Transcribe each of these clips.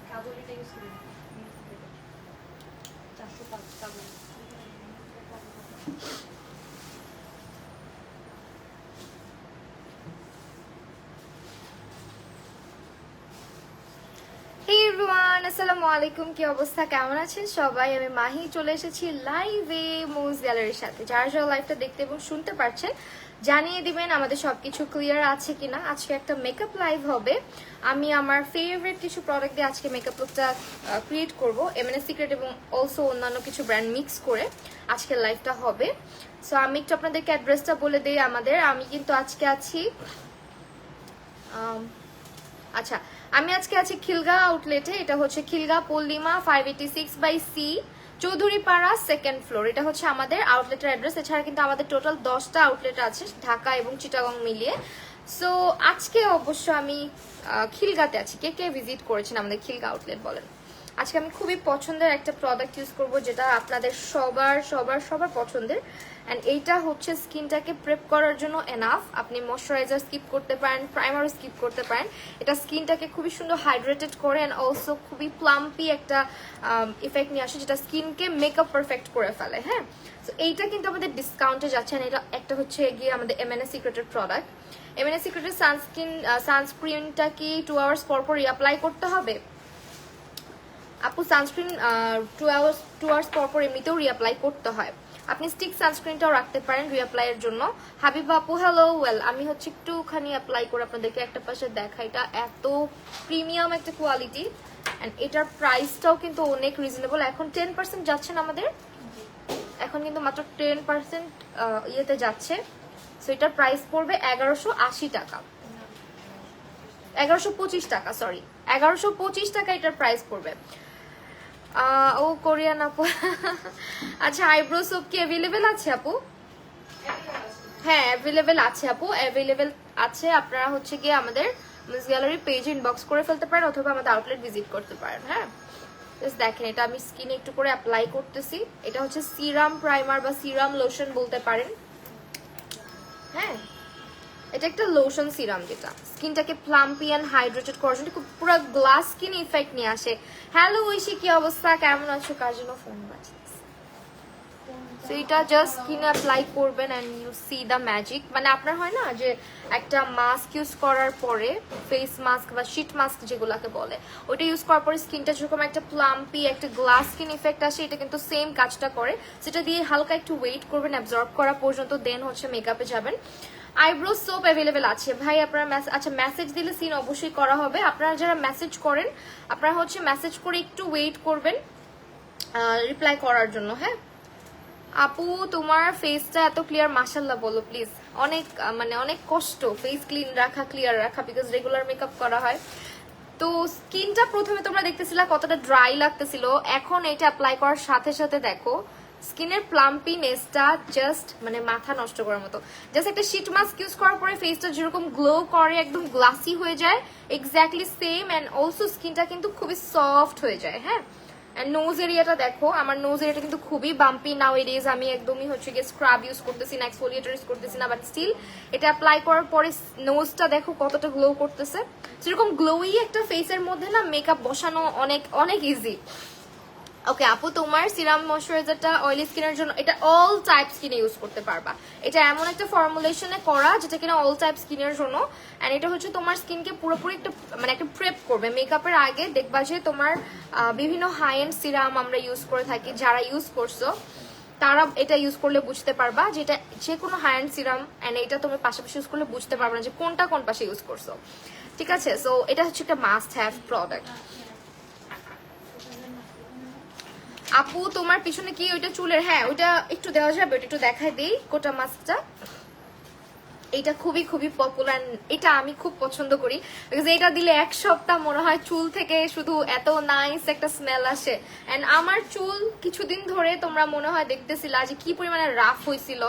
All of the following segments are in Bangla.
কাজলিটা ইউজ করি 405 কাজল। আসসালামু আলাইকুম, কি অবস্থা, কেমন আছেন সবাই? আমি মাহি চলে এসেছি লাইভে মুজ গ্যালারির সাথে। যারা যারা লাইভটা দেখতে এবং শুনতে পারছেন জানিয়ে দিবেন আমাদের সবকিছু ক্লিয়ার আছে কিনা। আজকে একটা মেকআপ লাইভ হবে। আমি আমার ফেভারিট কিছু প্রোডাক্ট দিয়ে আজকে মেকআপ লুকটা ক্রিয়েট করব। এমএনএস সিক্রেট এবং অলসো অন্যান্য কিছু ব্র্যান্ড মিক্স করে আজকের লাইভটা হবে। সো আমি একটু আপনাদেরকে অ্যাড্রেসটা বলে দিই আমাদের। আমি কিন্তু আজকে আছি আচ্ছা, আমি আজকে আছি খিলগা আউটলেটে। এটা হচ্ছে Khilgaon পল্লিমা 586/C, Chowdhurypara, 2nd floor. এটা হচ্ছে আমাদের আউটলেটের অ্যাড্রেস। এছাড়া কিন্তু আমাদের টোটাল 10টা আউটলেট আছে ঢাকা এবং চিটাগং মিলিয়ে। সো আজকে অবশ্য আমি খিলগাতে আছি। কে কে ভিজিট করেছেন আমাদের খিলগা আউটলেট বলেন? আজকে আমি খুবই পছন্দের একটা প্রোডাক্ট ইউজ করব, যেটা আপনাদের সবার সবার সবার পছন্দের। অ্যান্ড এইটা হচ্ছে স্কিনটাকে প্রেপ করার জন্য এনাফ। আপনি ময়শ্চারাইজার স্কিপ করতে পারেন, প্রাইমারও স্কিপ করতে পারেন। এটা স্কিনটাকে খুবই সুন্দর হাইড্রেটেড করে অ্যান্ড অলসো খুবই প্লাম্পি একটা ইফেক্ট নিয়ে আসে, যেটা স্কিনকে মেকআপ পারফেক্ট করে ফেলে। হ্যাঁ, তো এইটা কিন্তু আমাদের ডিসকাউন্টে যাচ্ছে। এটা একটা হচ্ছে গিয়ে আমাদের এমএনএস সিক্রেটের প্রোডাক্ট। এমএনএস সিক্রেটের সানস্ক্রিনটা কি 2 আওয়ার্স পর পর রিঅ্যাপ্লাই করতে হবে? আপু সানস্ক্রিন 2 আওয়ার্স পর পর এমনিতেও রিঅ্যাপ্লাই করতে হয়। আপনি স্টিক সানস্ক্রিনটাও রাখতে পারেন রিঅ্যাপ্লাইয়ের জন্য। হাবিবা আপু হ্যালো, ওয়েল আমি হচ্ছে একটুখানি অ্যাপ্লাই করে আপনাদেরকে একটা পাশে দেখা। এটা এত প্রিমিয়াম একটা কোয়ালিটি অ্যান্ড এটার প্রাইসটাও কিন্তু অনেক রিজনেবল। এখন 10% যাচ্ছেন আমাদের, এখন কিন্তু মাত্র 10% ইয়েতে যাচ্ছে। সো এটার প্রাইস পড়বে 1180 টাকা, 1125 টাকা, সরি 1125 টাকা এটার প্রাইস পড়বে। ও কোরিয়ান আপু আচ্ছা, আইব্রো সোপ কি অ্যাভেলেবেল আছে আপু? হ্যাঁ অ্যাভেলেবেল আছে আপু, অ্যাভেলেবেল আছে। আপনারা হচ্ছে গিয়ে আমাদের মিস গ্যালারি পেজে ইনবক্স করে ফেলতে পারেন অথবা আমাদের আউটলেট ভিজিট করতে পারেন। হ্যাঁ, জাস্ট দেখেন এটা আমি স্কিনে একটু করে অ্যাপ্লাই করতেছি। এটা হচ্ছে সিরাম প্রাইমার বা সিরাম লোশন বলতে পারেন। হ্যাঁ, এটা একটা লোশন সিরাম যেটা স্কিনটাকে প্লাম্পি এন্ড হাইড্রেটেড করার জন্য খুব পুরো গ্লাস স্কিন ইফেক্ট নিয়ে আসে। হ্যালো ঐশী, কি অবস্থা, কেমন আছো? কার জন্য ফোন বাজছে? সো এটা জাস্ট স্কিনে অ্যাপ্লাই করবেন and you see the magic. মানে আপনার হয় না যে একটা মাস্ক ইউজ করার পরে, ফেস মাস্ক বা শীট মাস্ক যেগুলোকে বলে, ওইটা ইউজ করার পরে স্কিনটা যেরকম একটা প্লাম্পি একটা গ্লাস স্কিন ইফেক্ট আসে, এটা কিন্তু সেম কাজটা করে। সেটা দিয়ে হালকা একটু ওয়েট করবেন অ্যাবজর্ব করা পর্যন্ত, দেন হচ্ছে মেকআপে যাবেন। আইব্রো সোপ অ্যাভেলেবেল আছে ভাই। আপনারা আচ্ছা মেসেজ দিলে সিন অবশ্যই করা হবে। আপনারা যারা মেসেজ করেন আপনারা হচ্ছে মেসেজ করে একটু ওয়েট করবেন রিপ্লাই করার জন্য। হ্যাঁ আপু, তোমার ফেসটা এত ক্লিয়ার, মাশাল্লাহ বলো প্লিজ। অনেক মানে অনেক কষ্ট ফেস ক্লিন রাখা, ক্লিয়ার রাখা, বিকজ রেগুলার মেকআপ করা হয়। তো স্কিনটা প্রথমে তোমরা দেখতেছিলা কতটা ড্রাই লাগতেছিল, এখন এটা অ্যাপ্লাই করার সাথে সাথে দেখো স্কিনের প্লাম্পিনেসটা জাস্ট মানে মাথা নষ্ট করার মতো। জাস্ট একটা শীট মাস্ক ইউজ করার পরে ফেসটা যেরকম গ্লো করে, একদম গ্লাসি হয়ে যায়, এক্স্যাক্টলি সেম। অ্যান্ড অলসো স্কিনটা কিন্তু খুবই সফট হয়ে যায়। হ্যাঁ, নোজ এরিয়াটা দেখো, আমার নোজ এরিয়াটা কিন্তু খুবই বাম্পি নাও এরিয়াজ। আমি একদমই হচ্ছে গিয়ে স্ক্রাব ইউজ করতেছি না, এক্সফোলিয়েটর ইউজ করতেছি না, বাট স্টিল এটা অ্যাপ্লাই করার পরে নোজটা দেখো কতটা গ্লো করতেছে। সেরকম গ্লোই একটা ফেসের মধ্যে না মেকআপ বসানো অনেক অনেক ইজি। ওকে আপু, তোমার সিরাম ময়শ্চারাইজারটা অয়েলি স্কিনের জন্য, এটা অল টাইপ স্কিনে ইউজ করতে পারবা। এটা এমন একটা ফর্মুলেশনে করা যেটা কিনা অল টাইপ স্কিনের জন্য। এন্ড এটা হচ্ছে তোমার স্কিনকে পুরোপুরি একটা মানে একটা প্রেপ করবে। মেকআপের আগে দেখবা যে তোমার বিভিন্ন হাই এন্ড সিরাম আমরা ইউজ করে থাকি, যারা ইউজ করছো তারা এটা ইউজ করলে বুঝতে পারবা যে এটা যে কোনো হাই এন্ড সিরাম এন্ড এটা তুমি পাশাপাশি ইউজ করলে বুঝতে পারবে না যে কোনটা কোন পাশে ইউজ করছো। ঠিক আছে, সো এটা হচ্ছে একটা মাস্ট হ্যাভ প্রোডাক্ট। আপু তোমার পিছনে কি ওইটা চুলের? হ্যাঁ ওইটা একটু দেওয়া যাবে, ওইটা একটু দেখাই দিই কোটা মাস্কটা। এটা খুবই খুবই পপুলার, এটা আমি খুব পছন্দ করি বিকজ এটা দিলে এক সপ্তাহ মনে হয় চুল থেকে শুধু এত নাইস একটা স্মেল আসে। এন্ড আমার চুল কিছুদিন ধরে তোমরা মনে হয় দেখতেছিলা যে কি পরিমাণে রাফ হয়েছিল,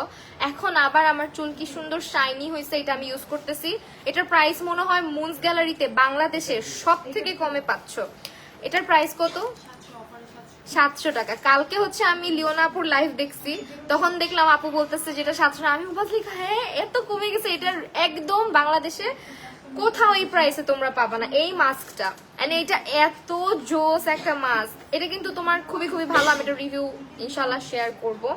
এখন আবার আমার চুল কি সুন্দর শাইনি হয়েছে। এটা আমি ইউজ করতেছি। এটার প্রাইস মনে হয় মুন্স গ্যালারিতে বাংলাদেশের সব থেকে কমে পাচ্ছ। এটার প্রাইস কত? 700 টাকা। কালকে হচ্ছে আমি লিওনা আপুর লাইভ দেখছি, তখন দেখলাম আপু বলতেছে যেটা 700 টাকা। আমি ভাবছি হ্যাঁ এত কমে গেছে, এটার একদম বাংলাদেশে কোথাও এই প্রাইসে তোমরা পাবা না এই মাস্কটা। এন্ড এটা এত জোস একটা মাস্ক, এটা কিন্তু তোমার খুবই খুবই ভালো। আমি এটা রিভিউ ইনশাল্লাহ শেয়ার করবো।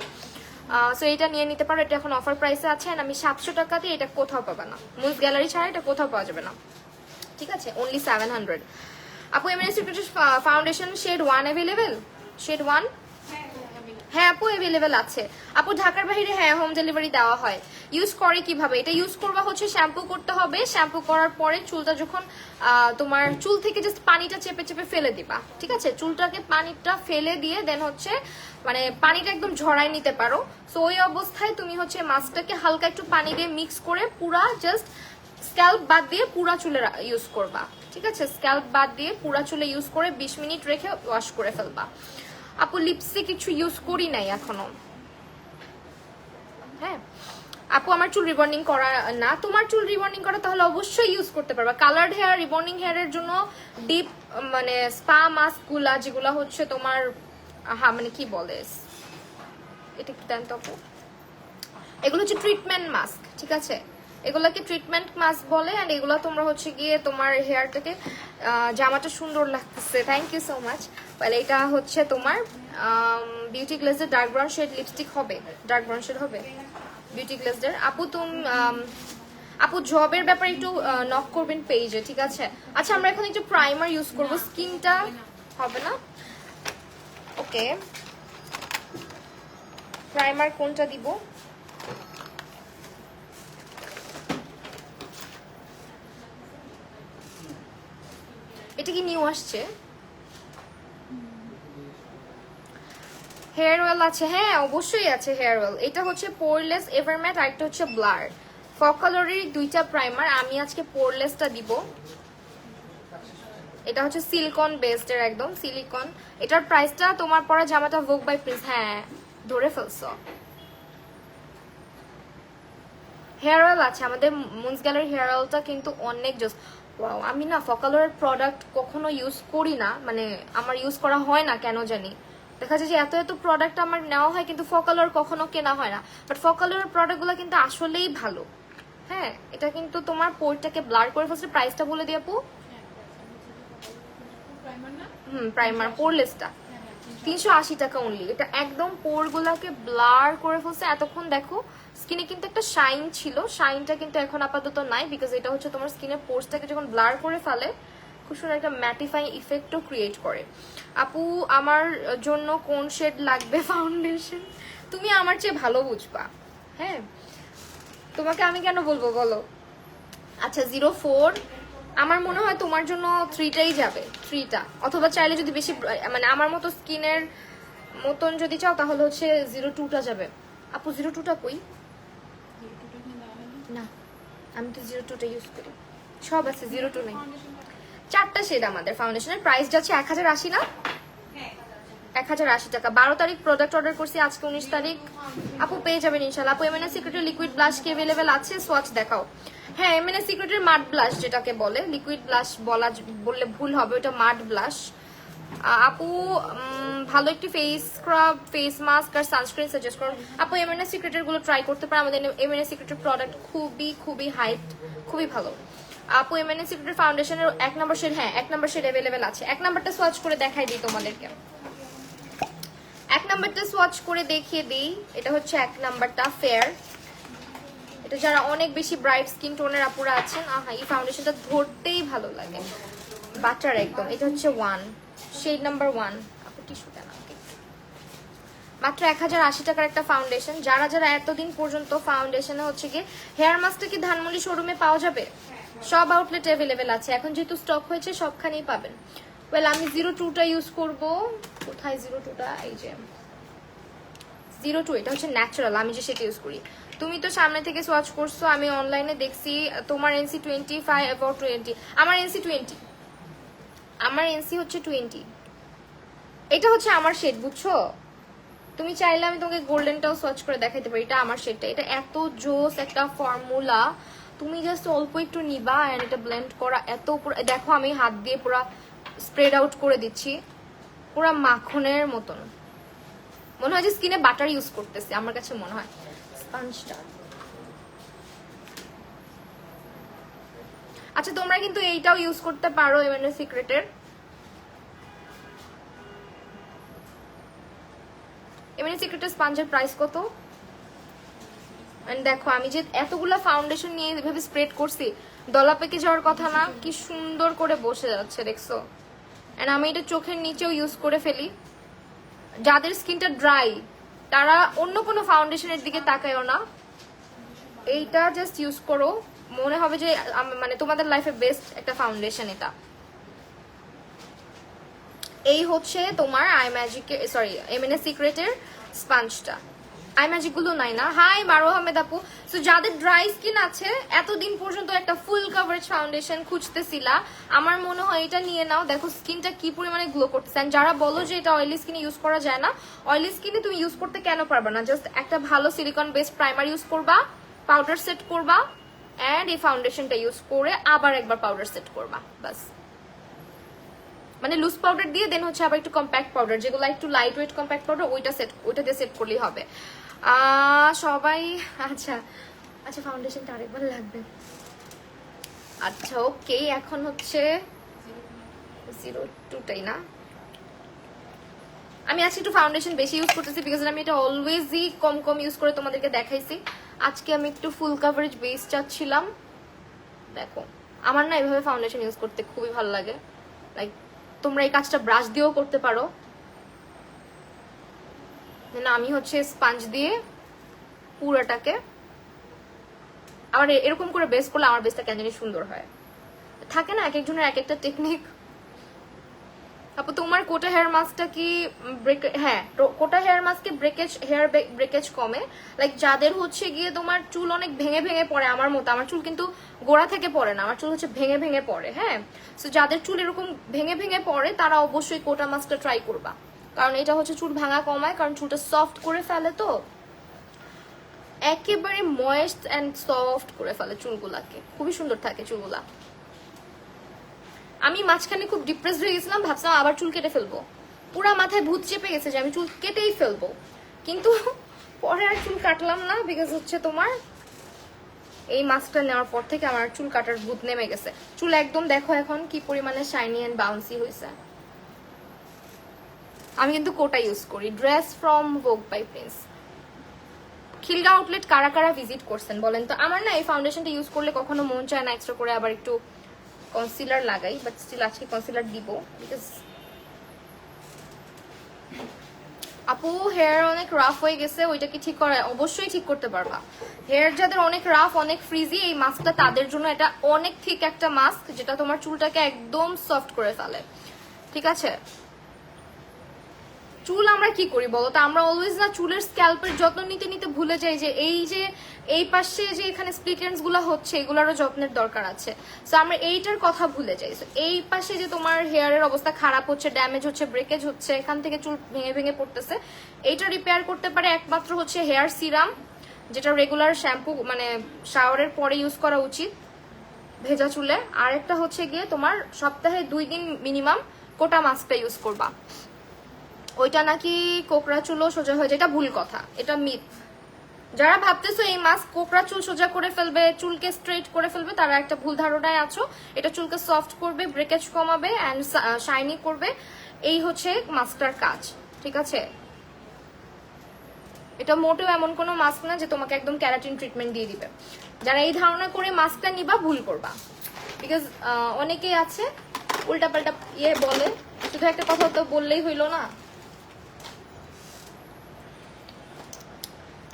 সো এটা নিয়ে নিতে পারো, এটা এখন অফার প্রাইসে আছে। আমি 700 টাকা দিয়ে এটা কোথাও পাবা না, মুজ গ্যালারি ছাড়া এটা কোথাও পাওয়া যাবে না, ঠিক আছে? অনলি 700। আপু এমএনএস সিক্রেটের ফাউন্ডেশন শেড 1 অ্যাভেলেবেল? শেড 1 হ্যাঁ আপু অ্যাভেলেবেল আছে। আপু ঢাকার বাইরে হ্যাঁ হোম ডেলিভারি দেওয়া হয়। ইউজ করে কিভাবে? এটা ইউজ করবা হচ্ছে শ্যাম্পু করতে হবে, শ্যাম্পু করার পরে চুলটা যখন তোমার চুল থেকে জাস্ট পানিটা চেপে চেপে ফেলে দিবা, ঠিক আছে? চুলটাকে পানিটা ফেলে দিয়ে দেন হচ্ছে মানে পানিটা একদম ঝরাই নিতে পারো। সো ওই অবস্থায় তুমি হচ্ছে মাস্কটাকে হালকা একটু পানি দিয়ে মিক্স করে পুরা জাস্ট স্ক্যাল্প বাদ দিয়ে পুরা চুলে ইউজ করবা, ঠিক আছে? স্ক্যাল্প বাদ দিয়ে পুরা চুলে ইউজ করে 20 মিনিট রেখে ওয়াশ করে ফেলবা। আপু লিপস্টিক কিছু ইউজ করি নাই এখনো। হ্যাঁ আপু আমার চুল রিবন্ডিং করা না, তোমার চুল রিবন্ডিং করা তাহলে অবশ্যই ইউজ করতে পারবা। কালার্ড হেয়ার, রিবন্ডিং হেয়ারের জন্য ডিপ মানে স্পা মাস্ক গুলা যেগুলা হচ্ছে তোমার মানে কি বলে এটা কি দেন তো আপু, এগুলো হচ্ছে ট্রিটমেন্ট মাস্ক, ঠিক আছে? এগুলোকে ট্রিটমেন্ট মাস্ক বলে। এন্ড এগুলো তোমরা হচ্ছে গিয়ে তোমার হেয়ারটাকে জামাটা সুন্দর লাগতেছে, থ্যাংক ইউ সো মাচ। তাহলে এটা হচ্ছে তোমার বিউটি গ্লেজের ডার্ক ব্রাউন শেড লিপস্টিক হবে, ডার্ক ব্রাউন শেড হবে বিউটি গ্লেজের। আপু আপু জবের ব্যাপারে একটু নক করবেন পেজে, ঠিক আছে? আচ্ছা আমরা এখন একটু প্রাইমার ইউজ করব, স্কিনটা হবে না। ওকে প্রাইমার কোনটা দিব? এটা কি নিউ আসছে? হেয়ার অয়েল আছে? হ্যাঁ অবশ্যই আছে হেয়ার অয়েল। এটা হচ্ছে পোরলেস এভারম্যাট আর একটা হচ্ছে ব্লার। ফকালোরের দুইটা প্রাইমার, আমি আজকে পোরলেসটা দিব। এটা হচ্ছে সিলিকন বেসড এর, একদম সিলিকন। এটার প্রাইসটা তোমার পরা জামাটা ভোগ বাই প্রিন্স, হ্যাঁ ধরে ফেলছো। হেয়ার অয়েল আছে আমাদের মুন্স গ্যালারি, হেয়ার অয়েলটা কিন্তু অনেক জোস। ওয়াও আমি না ফকালোরের প্রোডাক্ট কখনো ইউজ করি না, মানে আমার ইউজ করা হয় না কেন জানি। দেখা যায় যে এত এত প্রোডাক্ট আমার নেওয়া হয় কিন্তু ফকালোর কখনো কেনা হয় না। বাট ফকালোরের প্রোডাক্টগুলো কিন্তু আসলেই ভালো। হ্যাঁ এটা কিন্তু তোমার পোরটাকে ব্লার করে ফেলছে। প্রাইসটা বলে দিই আপু। প্রাইমার পোরলেসটা 380 টাকা অনলি। এটা একদম পোরগুলাকে ব্লার করে ফেলছে। এতক্ষণ দেখো স্কিনে কিন্তু একটা শাইন ছিল, শাইনটা কিন্তু এখন আপাতত নাই, বিকজ এটা হচ্ছে তোমার স্কিনের পোরসটাকে যখন ব্লার করে ফেলে খুব সুন্দর একটা ম্যাটিফাইং ইফেক্টও ক্রিয়েট করে। আপু আমার জন্য কোন শেড লাগবে ফাউন্ডেশন? তুমি আমার চেয়ে ভালো বুঝবা, হ্যাঁ তোমাকে আমি কেন বলবো বলো? আচ্ছা 04 আমার মনে হয় তোমার জন্য 3টাই যাবে, 3টা। অথবা চাইলে যদি বেশি মানে আমার মতো স্কিনের মতন যদি চাও তাহলে হচ্ছে 02টা যাবে। আপু 02টা কই? না আমি তো 02টা ইউজ করি, সব আছে 02 নেই। 4টা শেড আমাদের ফাউন্ডেশনের। প্রাইস যাচ্ছে 1080 না? 1080 টাকা। 12 তারিখ প্রোডাক্ট অর্ডার করছি, আজকে 19 তারিখ। আপু পেয়ে যাবেন ইনশাল্লাহ। আপু এমএনএস সিক্রেটের লিকুইড ব্লাশ কি अवेलेबल আছে? সোয়াচ দেখাও। হ্যাঁ এমএনএস সিক্রেটের মাড ব্লাশ যেটাকে বলে, লিকুইড ব্লাশ বললে ভুল হবে, ওটা মাড ব্লাশ। আপু ভালো একটি ফেস স্ক্রাব, ফেস মাস্ক আর সানস্ক্রিন সাজেস্ট করুন। আপু এমএনএস সিক্রেটের গুলো ট্রাই করতে পারেন, আমাদের এমএনএস সিক্রেটের প্রোডাক্ট খুবই খুবই হাইট, খুবই ভালো। আপু এমএনএস সিক্রেটের ফাউন্ডেশনের 1 নম্বর শেড, হ্যাঁ 1 নম্বর শেড अवेलेबल আছে। 1 নম্বরটা সোয়াচ করে দেখাই দিই তোমাদেরকে। 1 নাম্বারটা সোয়াচ করে দেখিয়ে দিই। এটা হচ্ছে 1 নাম্বারটা ফেয়ার। এটা যারা অনেক বেশি ব্রাইট স্কিন টোনের আপুরা আছেন, আহা এই ফাউন্ডেশনটা ধরতেই ভালো লাগে, বাটার একদম। এটা হচ্ছে 1 শেড নাম্বার 1। আপু টিস্যু দেন মাত্র 1080 টাকার একটা ফাউন্ডেশন। যারা যারা এতদিন পর্যন্ত ফাউন্ডেশনে হচ্ছে গিয়ে হেয়ার মাস্কটা কি ধানমন্ডি শোরুমে পাওয়া যাবে? সব আউটলেট অ্যাভেলেবেল আছে, এখন যেহেতু স্টক হয়েছে সবখানেই পাবেন। ওয়েল আমি 02টা ইউজ করব। কোথায় 02টা? এই যে 02, এটা হচ্ছে ন্যাচারাল, আমি যে সেটা ইউজ করি। তুমি তো সামনে থেকে সোয়াচ করছো, আমি অনলাইনে দেখছি তোমার NC 25 অ্যাবাউট 20। আমার NC 20, আমার NC হচ্ছে 20। এটা হচ্ছে আমার শেড, বুঝছো? তুমি চাইলে আমি তোমাকে গোল্ডেনটাও সোয়াচ করে দেখাইতে পারি। এটা আমার শেডটা। এটা এত জোস একটা ফর্মুলা, তুমি জাস্ট অল্প একটু নিবা এন্ড এটা ব্লেন্ড করা এত পুরো। দেখো আমি হাত দিয়ে পুরো স্প্রেড আউট করে দিচ্ছি, পুরো মাখনের মতন, মনে হয় যে স্কিনে বাটার ইউজ করতেছি, আমার কাছে মনে হয়। স্পঞ্জটা আচ্ছা, তোমরা কিন্তু এইটাও ইউজ করতে পারো, এমএনএ সিক্রেটের। এমএনএ সিক্রেটের স্পঞ্জের প্রাইস কত? দেখো আমি যে এতগুলা ফাউন্ডেশন নিয়ে এভাবে স্প্রেড করছি, দলা পেকে যাওয়ার কথা না, কি সুন্দর করে বসে যাচ্ছে দেখছো। এন্ড আমি এটা চোখের নিচেও ইউজ করে ফেলি। যাদের স্কিনটা ড্রাই তারা অন্য কোনো ফাউন্ডেশনের দিকে তাকায়ও না, এইটা জাস্ট ইউজ করো, মনে হবে যে মানে তোমাদের লাইফে বেস্ট একটা ফাউন্ডেশন এটা। এই হচ্ছে তোমার আই ম্যাজিক, সরি এমএনএ সিক্রেটের স্পঞ্জটা। আই ম্যাজিক গুলো নাই না। হাই মারো আহমেদ আপু। সো যাদের ড্রাই স্কিন আছে, এতদিন পর্যন্ত একটা ফুল কভারেজ ফাউন্ডেশন খুঁজতেছিলা, আমার মনে হয় এটা নিয়ে নাও। দেখো স্কিনটা কি পরিমাণে গ্লো করতেছে। যারা বলো যে এটা অয়েলি স্কিনে ইউজ করা যায় না, অয়েলি স্কিনে তুমি ইউজ করতে কেন পারবা না? জাস্ট একটা ভালো সিলিকন বেসড প্রাইমার ইউজ করবা, পাউডার সেট করবা, এন্ড এই ফাউন্ডেশনটা ইউজ করে আবার একবার পাউডার সেট করবা, বাস। মানে লুজ পাউডার দিয়ে দেন হচ্ছে আবার একটু কম্প্যাক্ট পাউডার, যেগুলো একটু লাইট ওয়েট কম্প্যাক্ট পাউডার, ওইটা দিয়ে সেট করলেই হবে। সবাই আচ্ছা আচ্ছা, ফাউন্ডেশনটা আরেকবার লাগবে। আচ্ছা ওকে, এখন হচ্ছে 02টাই না। আমি আজকে একটু ফাউন্ডেশন বেশি ইউজ করতেছি, বিকজ আমি এটা অলওয়েজই কম কম ইউজ করে তোমাদেরকে দেখাইছি। আজকে আমি একটু ফুল কভারেজ বেস চাচ্ছিলাম। দেখো আমার না এভাবে ফাউন্ডেশন ইউজ করতে খুবই ভালো লাগে। লাইক তোমরা এই কাজটা ব্রাশ দিয়েও করতে পারো, না আমি হচ্ছে স্পঞ্জ দিয়ে পুরাটাকে, আবার এরকম করে বেস করলে আমার বেসটা কেন জানি সুন্দর হয়। থাকে না এক একজনের এক একটা টেকনিক। আপু তোমার কোটা হেয়ার মাস্কটা কি হ্যাঁ, কোটা হেয়ার মাস্কে হেয়ার ব্রেকেজ কমে। লাইক যাদের হচ্ছে গিয়ে তোমার চুল অনেক ভেঙে ভেঙে পড়ে, আমার মতো, আমার চুল কিন্তু গোড়া থেকে পড়ে না, আমার চুল হচ্ছে ভেঙে ভেঙে পড়ে। হ্যাঁ, সো যাদের চুল এরকম ভেঙে ভেঙে পড়ে তারা অবশ্যই কোটা মাস্কটা ট্রাই করবা, কারণ এটা হচ্ছে চুল ভাঙা কমায়, কারণ চুলটা সফট করে ফেলে, তো একেবারে ময়েস্ট অ্যান্ড সফট করে ফেলে চুলগুলাকে, খুবই সুন্দর থাকে চুলগুলা। আমি মাঝখানে খুব ডিপ্রেসড হয়ে গেছিলাম, ভাবছিলাম আবার চুল কেটে ফেলবো, পুরা মাথায় ভূত চেপে গেছে যে আমি চুল কেটেই ফেলবো, কিন্তু পরে আর চুল কাটলাম না, বিকজ হচ্ছে তোমার এই মাস্কটা নেওয়ার পর থেকে আমার চুল কাটার ভূত নেমে গেছে। চুল একদম দেখো এখন কি পরিমাণে শাইনি এন্ড বাউন্সি হয়েছে। আমি কিন্তু কোটা ইউজ করি, ড্রেস ফ্রম ভোগ বাই প্রিন্স। খিলগা আউটলেট কারা কারা ভিজিট করছেন বলেন তো? আমার না এই ফাউন্ডেশনটা ইউজ করলে কখনো মন চায় না এক্সট্রা করে আবার একটু কনসিলার লাগাই, বাট স্টিল আজকে কনসিলার দিব, বিকজ আপু হেয়ার অনেক রাফ হয়ে গেছে, ওইটা কি ঠিক করা? অবশ্যই ঠিক করতে পারবা। হেয়ার যাদের অনেক রাফ, অনেক ফ্রিজি, এই মাস্কটা তাদের জন্য এটা অনেক ঠিক একটা মাস্ক, যেটা তোমার চুলটাকে একদম সফট করে ফেলে। ঠিক আছে, চুল আমরা কি করি বলতো? আমরা অলওয়েজ না চুলের স্ক্যাল্পের যত্ন নিতে নিতে ভুলে যাই যে এই পাশে যে এখানে স্প্লিট এন্ডস গুলো হচ্ছে, এগুলোরও যত্নের দরকার আছে। সো আমরা এইটার কথা ভুলে যাই। সো এই পাশে যে তোমার হেয়ারের অবস্থা খারাপ হচ্ছে, ড্যামেজ হচ্ছে, ব্রেকেজ হচ্ছে, এখান থেকে চুল ভেঙে ভেঙে পড়তেছে, এইটা রিপেয়ার করতে পারে একমাত্র হচ্ছে হেয়ার সিরাম, যেটা রেগুলার শ্যাম্পু মানে শাওয়ারের পরে ইউজ করা উচিত ভেজা চুলে। আর একটা হচ্ছে গিয়ে তোমার সপ্তাহে 2 দিন মিনিমাম কোটা মাস্কটা ইউজ করবা। ওইটা নাকি কোকড়া চুলও সোজা হয়ে যায়, এটা ভুল কথা, এটা মিথ। যারা ভাবতেছো এই মাস্ক কোকড়া চুল সোজা করে ফেলবে, চুলকে স্ট্রেট করে ফেলবে, তারা একটা ভুল ধারণায় আছো। এটা চুলকে সফট করবে, ব্রেকেজ কমাবে এন্ড শাইনি করবে, এই হচ্ছে মাস্কটার কাজ। ঠিক আছে, এটা মোটেও এমন কোনো মাস্ক না যে তোমাকে একদম ক্যারাটিন ট্রিটমেন্ট দিয়ে দিবে। যারা এই ধারণা করে মাস্কটা নিবা, ভুল করবা, বিকজ অনেকেই আছে উল্টাপাল্টা বলে, শুধু একটা কথা তো বললেই হইলো না।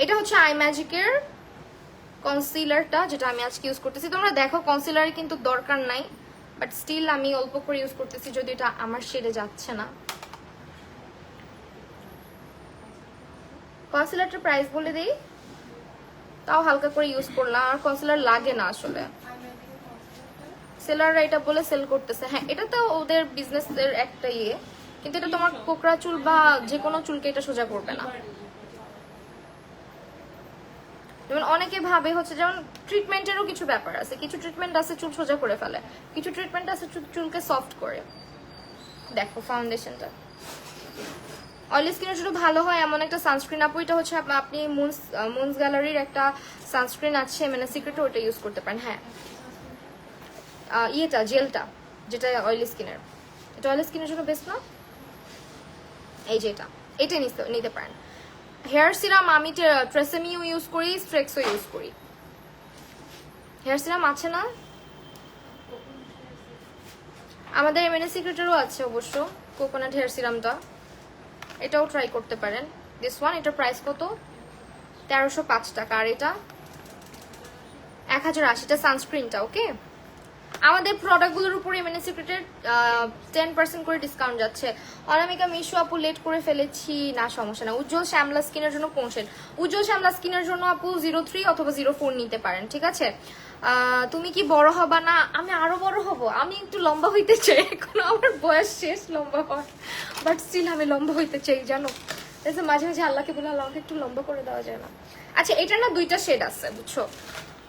এটা হচ্ছে আই ম্যাজিকের কনসিলারটা, যেটা আমি আজকে ইউজ করতেছি। তোমরা দেখো কনসিলারের কিন্তু দরকার নাই, বাট স্টিল আমি অল্প করে ইউজ করতেছি, যদি এটা আমার শেডে যাচ্ছে না। কনসিলারটার প্রাইস বলে দেই, তাও হালকা করে ইউজ করলাম, আর কনসিলার লাগে না আসলে, সেলাররা এটা বলে সেল করতেছে। হ্যাঁ, এটা তো ওদের বিজনেসের একটা কিন্তু এটা তোমার কোকড়া চুল বা যে কোনো চুলকে এটা সোজা করবে না। যেমন অনেকে ভাবে হচ্ছে, যেমন ট্রিটমেন্টেরও কিছু ব্যাপার আছে, কিছু ট্রিটমেন্ট আছে চুল সোজা করে ফেলে, কিছু ট্রিটমেন্ট আছে চুলকে সফট করে। দেখো ফাউন্ডেশনটা অয়েলি স্কিনের জন্য ভালো হয় এমন একটা সানস্ক্রিন আপু, এটা হচ্ছে আপনি মুনস গ্যালারির একটা সানস্ক্রিন আছে মানে সিক্রেট, ওটা ইউজ করতে পারেন। হ্যাঁ ইয়েটা জেলটা যেটা অয়েলি স্কিনের, এটা অয়েলি স্কিনের জন্য বেস্ট না? এই যে এটা নিতে পারেন। হেয়ার সিরাম আমি ট্রেসেমিও ইউজ করি, স্ট্রেক্সও ইউজ করি। হেয়ার সিরাম আছে না আমাদের এমএনএ সিক্রেটেরও আছে অবশ্য কোকোনাট হেয়ার সিরামটা, এটাও ট্রাই করতে পারেন। দিস ওয়ান, এটার প্রাইস কত? 1305 টাকা। আর এটা 1080 সানস্ক্রিনটা। ওকে, আমাদের প্রোডাক্টগুলোর উপরে এমএনএ সিক্রেটের 10% করে ডিসকাউন্ট যাচ্ছে। অনামিকা মিশু আপু লেট করে ফেলেছি, না সমস্যা না। উজ্জ্বল শ্যামলা স্কিনের জন্য কোন শেড? উজ্জ্বল শ্যামলা স্কিনের জন্য আপু 03 অথবা 04 নিতে পারেন, ঠিক আছে? তুমি কি বড় হবা? না, আমি আরো বড় হব, আমি একটু লম্বা হইতে চাই, এখন আমার বয়স শেষ লম্বা হওয়ার, বাট স্টিল আমি লম্বা হইতে চাই জানো। মাঝে মাঝে আল্লাহকে বলে আল্লাহকে একটু লম্বা করে দেওয়া যায় না? আচ্ছা, এটা না 2টা শেড আছে বুঝছো।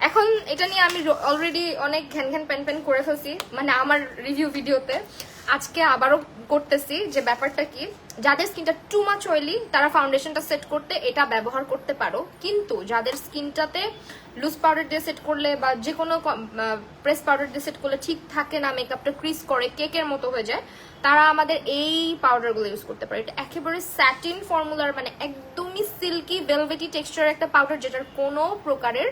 এখন এটা নিয়ে আমি অলরেডি অনেক ঘ্যান ঘ্যান প্যান প্যান করে ফেলছি, মানে আমার রিভিউ ভিডিওতে আজকে আবারও করতেছি যে ব্যাপারটা কি, যাদের স্কিনটা টু মাচ অয়েলি তারা ফাউন্ডেশনটা সেট করতে এটা ব্যবহার করতে পারো, কিন্তু যাদের স্কিনটাতে লুজ পাউডার দিয়ে সেট করলে বা যে কোনো প্রেস পাউডার দিয়ে সেট করলে ঠিক থাকে না, মেকআপটা ক্রিজ করে কেকের মতো হয়ে যায়, তারা আমাদের এই পাউডারগুলো ইউজ করতে পারে। এটা একেবারে স্যাটিন ফর্মুলার, মানে একদমই সিল্কি ভেলভেটি টেক্সচারের একটা পাউডার, যেটার কোনো প্রকারের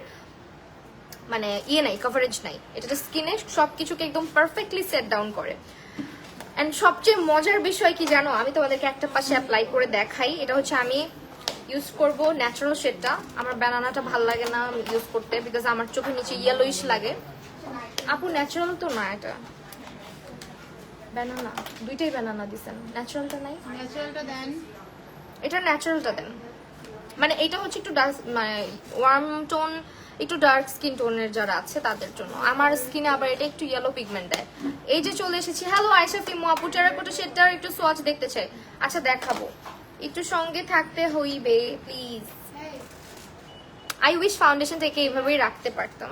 মানে নাই, কভারেজ নাই। এটা স্কিনে সবকিছুকে একদম পারফেক্টলি সেট ডাউন করে। এন্ড সবচেয়ে মজার বিষয় কি জানো, আমি তোমাদেরকে একটা পাশে অ্যাপ্লাই করে দেখাই। এটা হচ্ছে আমি ইউজ করব ন্যাচারাল শেডটা, আমার ব্যানানাটা ভাল লাগে না ইউজ করতে, বিকজ আমার চোখের নিচে ইয়েলোইশ লাগে। আপু ন্যাচারাল তো না, এটা ব্যানানা, দুইটাই ব্যানানা দিছেন, ন্যাচারালটা নাই? ন্যাচারালটা দেন, এটা ন্যাচারালটা দেন। মানে এটা হচ্ছে একটু ডার্ক, মানে ওয়ার্ম টোন, একটু ডার্ক স্কিন টোনের যারা আছে তাদের জন্য। আমার স্কিনে আবার এটা একটু ইয়েলো পিগমেন্ট দেয়। এই যে চলে এসেছি। হ্যালো আয়েশা ফিমু আপু, টেরাকোটা শেডটার একটু সোয়াচ দেখতে চাই। আচ্ছা দেখাবো, একটু সঙ্গে থাকতে হইবে প্লিজ। আই উইশ ফাউন্ডেশন থেকে এইভাবেই রাখতে পারতাম।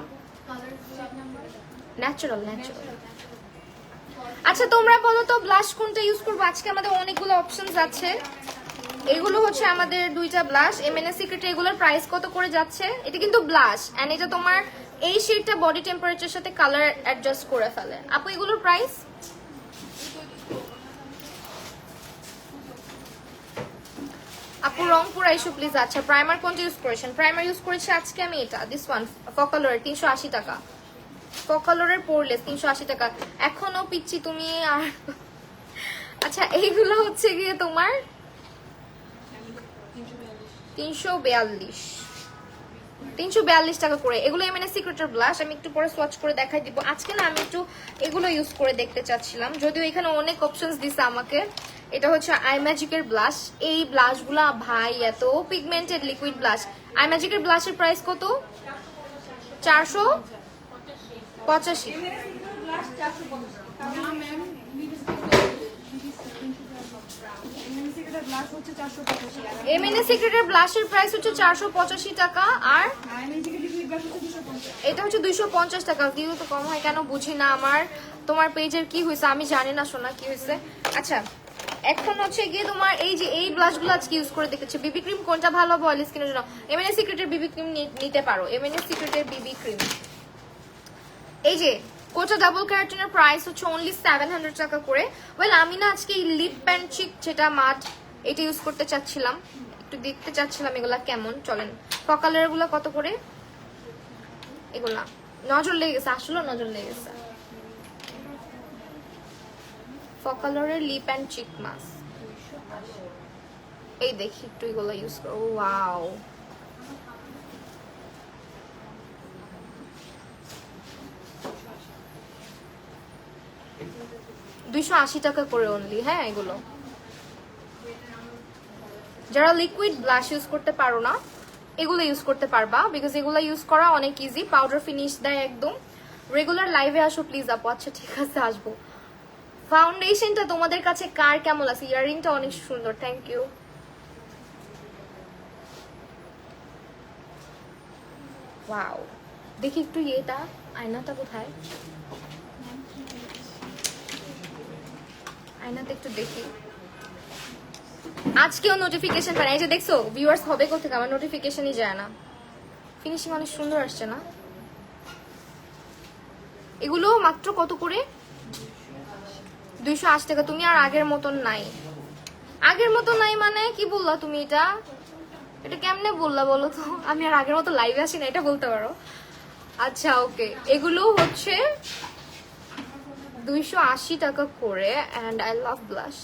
Natural natural. আচ্ছা তোমরা বলো তো ব্লাশ কোনটা ইউজ করবো? আজকে আমাদের অনেকগুলো অপশনস আছে। এগুলো হচ্ছে আমাদের 2টা ব্লাশ এমএনএ সিক্রেট। এগুলোর প্রাইস কত করে যাচ্ছে? এটা কিন্তু ব্লাশ, এন্ড এটা তোমার এই শেডটা বডি টেম্পারেচারের সাথে কালার অ্যাডজাস্ট করে ফেলে। আপু এগুলোর প্রাইস? আপু রংপুর আইসো প্লিজ। আচ্ছা প্রাইমার কোনটা ইউজ করেছেন? প্রাইমার ইউজ করেছি আজকে আমি এটা, দিস ওয়ান ফকালোরের 380 টাকা। ফকালোরের পোরলেস 380 টাকা। এখনো পিচ্ছি তুমি আর। আচ্ছা এইগুলো হচ্ছে গিয়ে তোমার 342 টাকা করে। এগুলো এমএনএ সিক্রেটের ব্লাশ, আমি একটু পরে সোয়াচ করে দেখাই দিব। আজকে না আমি একটু এগুলো ইউজ করে দেখতে চাচ্ছিলাম, যদিও এখানে অনেক অপশনস দিছে আমাকে। এটা হচ্ছে আই ম্যাজিকের ব্লাশ। এই ব্লাশগুলা ভাই এত পিগমেন্টেড লিকুইড ব্লাশ। আই ম্যাজিকের ব্লাশের প্রাইস কত? 485। এমএনএ সিক্রেটের ব্লাশের প্রাইস হচ্ছে 485 টাকা, আর এটা হচ্ছে 250 টাকা। ভিউ তো কম হয় কেন বুঝি না। আমার তোমার পেজের কি হয়েছে আমি জানি না সোনা, কি হয়েছে। আচ্ছা এখন হচ্ছে গিয়ে তোমার এই যে এই ব্লাশগুলো আজকে ইউজ করে দেখেছি। বিবি ক্রিম কোনটা ভালো হবে অয়েলি স্কিনের জন্য? এমএনএ সিক্রেটের বিবি ক্রিম নিতে পারো। এমএনএ সিক্রেটের বিবি ক্রিম, এই যে কোটা ডাবল ক্যারাটিনের প্রাইস হচ্ছে অনলি 700 টাকা করে। ওয়েল আমি না আজকে এই লিপ প্যান্ট চিক যেটা মাট, এটা ইউজ করতে চাচ্ছিলাম, একটু দেখতে চাচ্ছিলাম এগুলা কেমন। চলেন ফকালের গুলা কত করে? এগুলা নজর লেগে গেছে, আসলে নজর লেগে গেছে। ফকালের লিপ অ্যান্ড চিক মাস্ক, এই দেখি একটু এগুলো ইউজ করো। ওয়াও $280 টাকা করে অনলি। হ্যাঁ এগুলো যারা লিকুইড ব্লাশ ইউজ করতে পারো না এগুলো ইউজ করতে পারবা, বিকজ এগুলো ইউজ করা অনেক ইজি, পাউডার ফিনিশ দেয় একদম। রেগুলার লাইভে আসো প্লিজ আপু। আচ্ছা ঠিক আছে আসবো। ফাউন্ডেশনটা তোমাদের কাছে কার কেমন আছে? ইয়াররিংটা অনেক সুন্দর, থ্যাংক ইউ। ওয়াও দেখি একটু এটা আয়নাটা কোথায়? আয়নাতে একটু দেখি। আজকেও নোটিফিকেশন পাই, এই যে দেখছো ভিউয়ার্স হবে কোথেকে, আমার নোটিফিকেশনই যায় না। ফিনিশিং অনেক সুন্দর আসছে না? এগুলো মাত্র কত করে? 280 টাকা। তুমি আর আগের মতন নাই। আগের মতো নাই মানে কি বললা তুমি? এটা এটা কেমনে বললা বলো তো? আমি আর আগের মতো লাইভে আসি না, এটা বলতে পারো? আচ্ছা ওকে, এগুলো হচ্ছে 280 টাকা করে। And I love blush.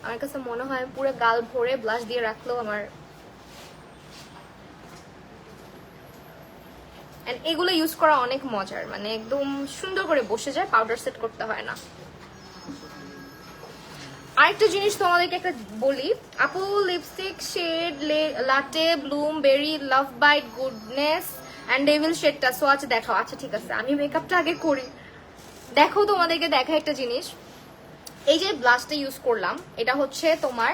আমার কাছে মনে হয় পুরো গাল ভরে ব্লাশ দিয়ে রাখলেও আমার, এন্ড এগুলো ইউজ করা অনেক মজার, মানে একদম সুন্দর করে বসে যায়, পাউডার সেট করতে হয় না। আরেকটা জিনিস তোমাদেরকে একটা বলি, আপু lipstick shade latte, bloom berry, love bite, goodness and devil শেডটা সো আচ্ছা দেখাও। আচ্ছা ঠিক আছে, আমি মেকআপটা আগে করি। দেখো তোমাদেরকে দেখা একটা জিনিস, এই যে ব্লাশটা ইউজ করলাম, এটা হচ্ছে তোমার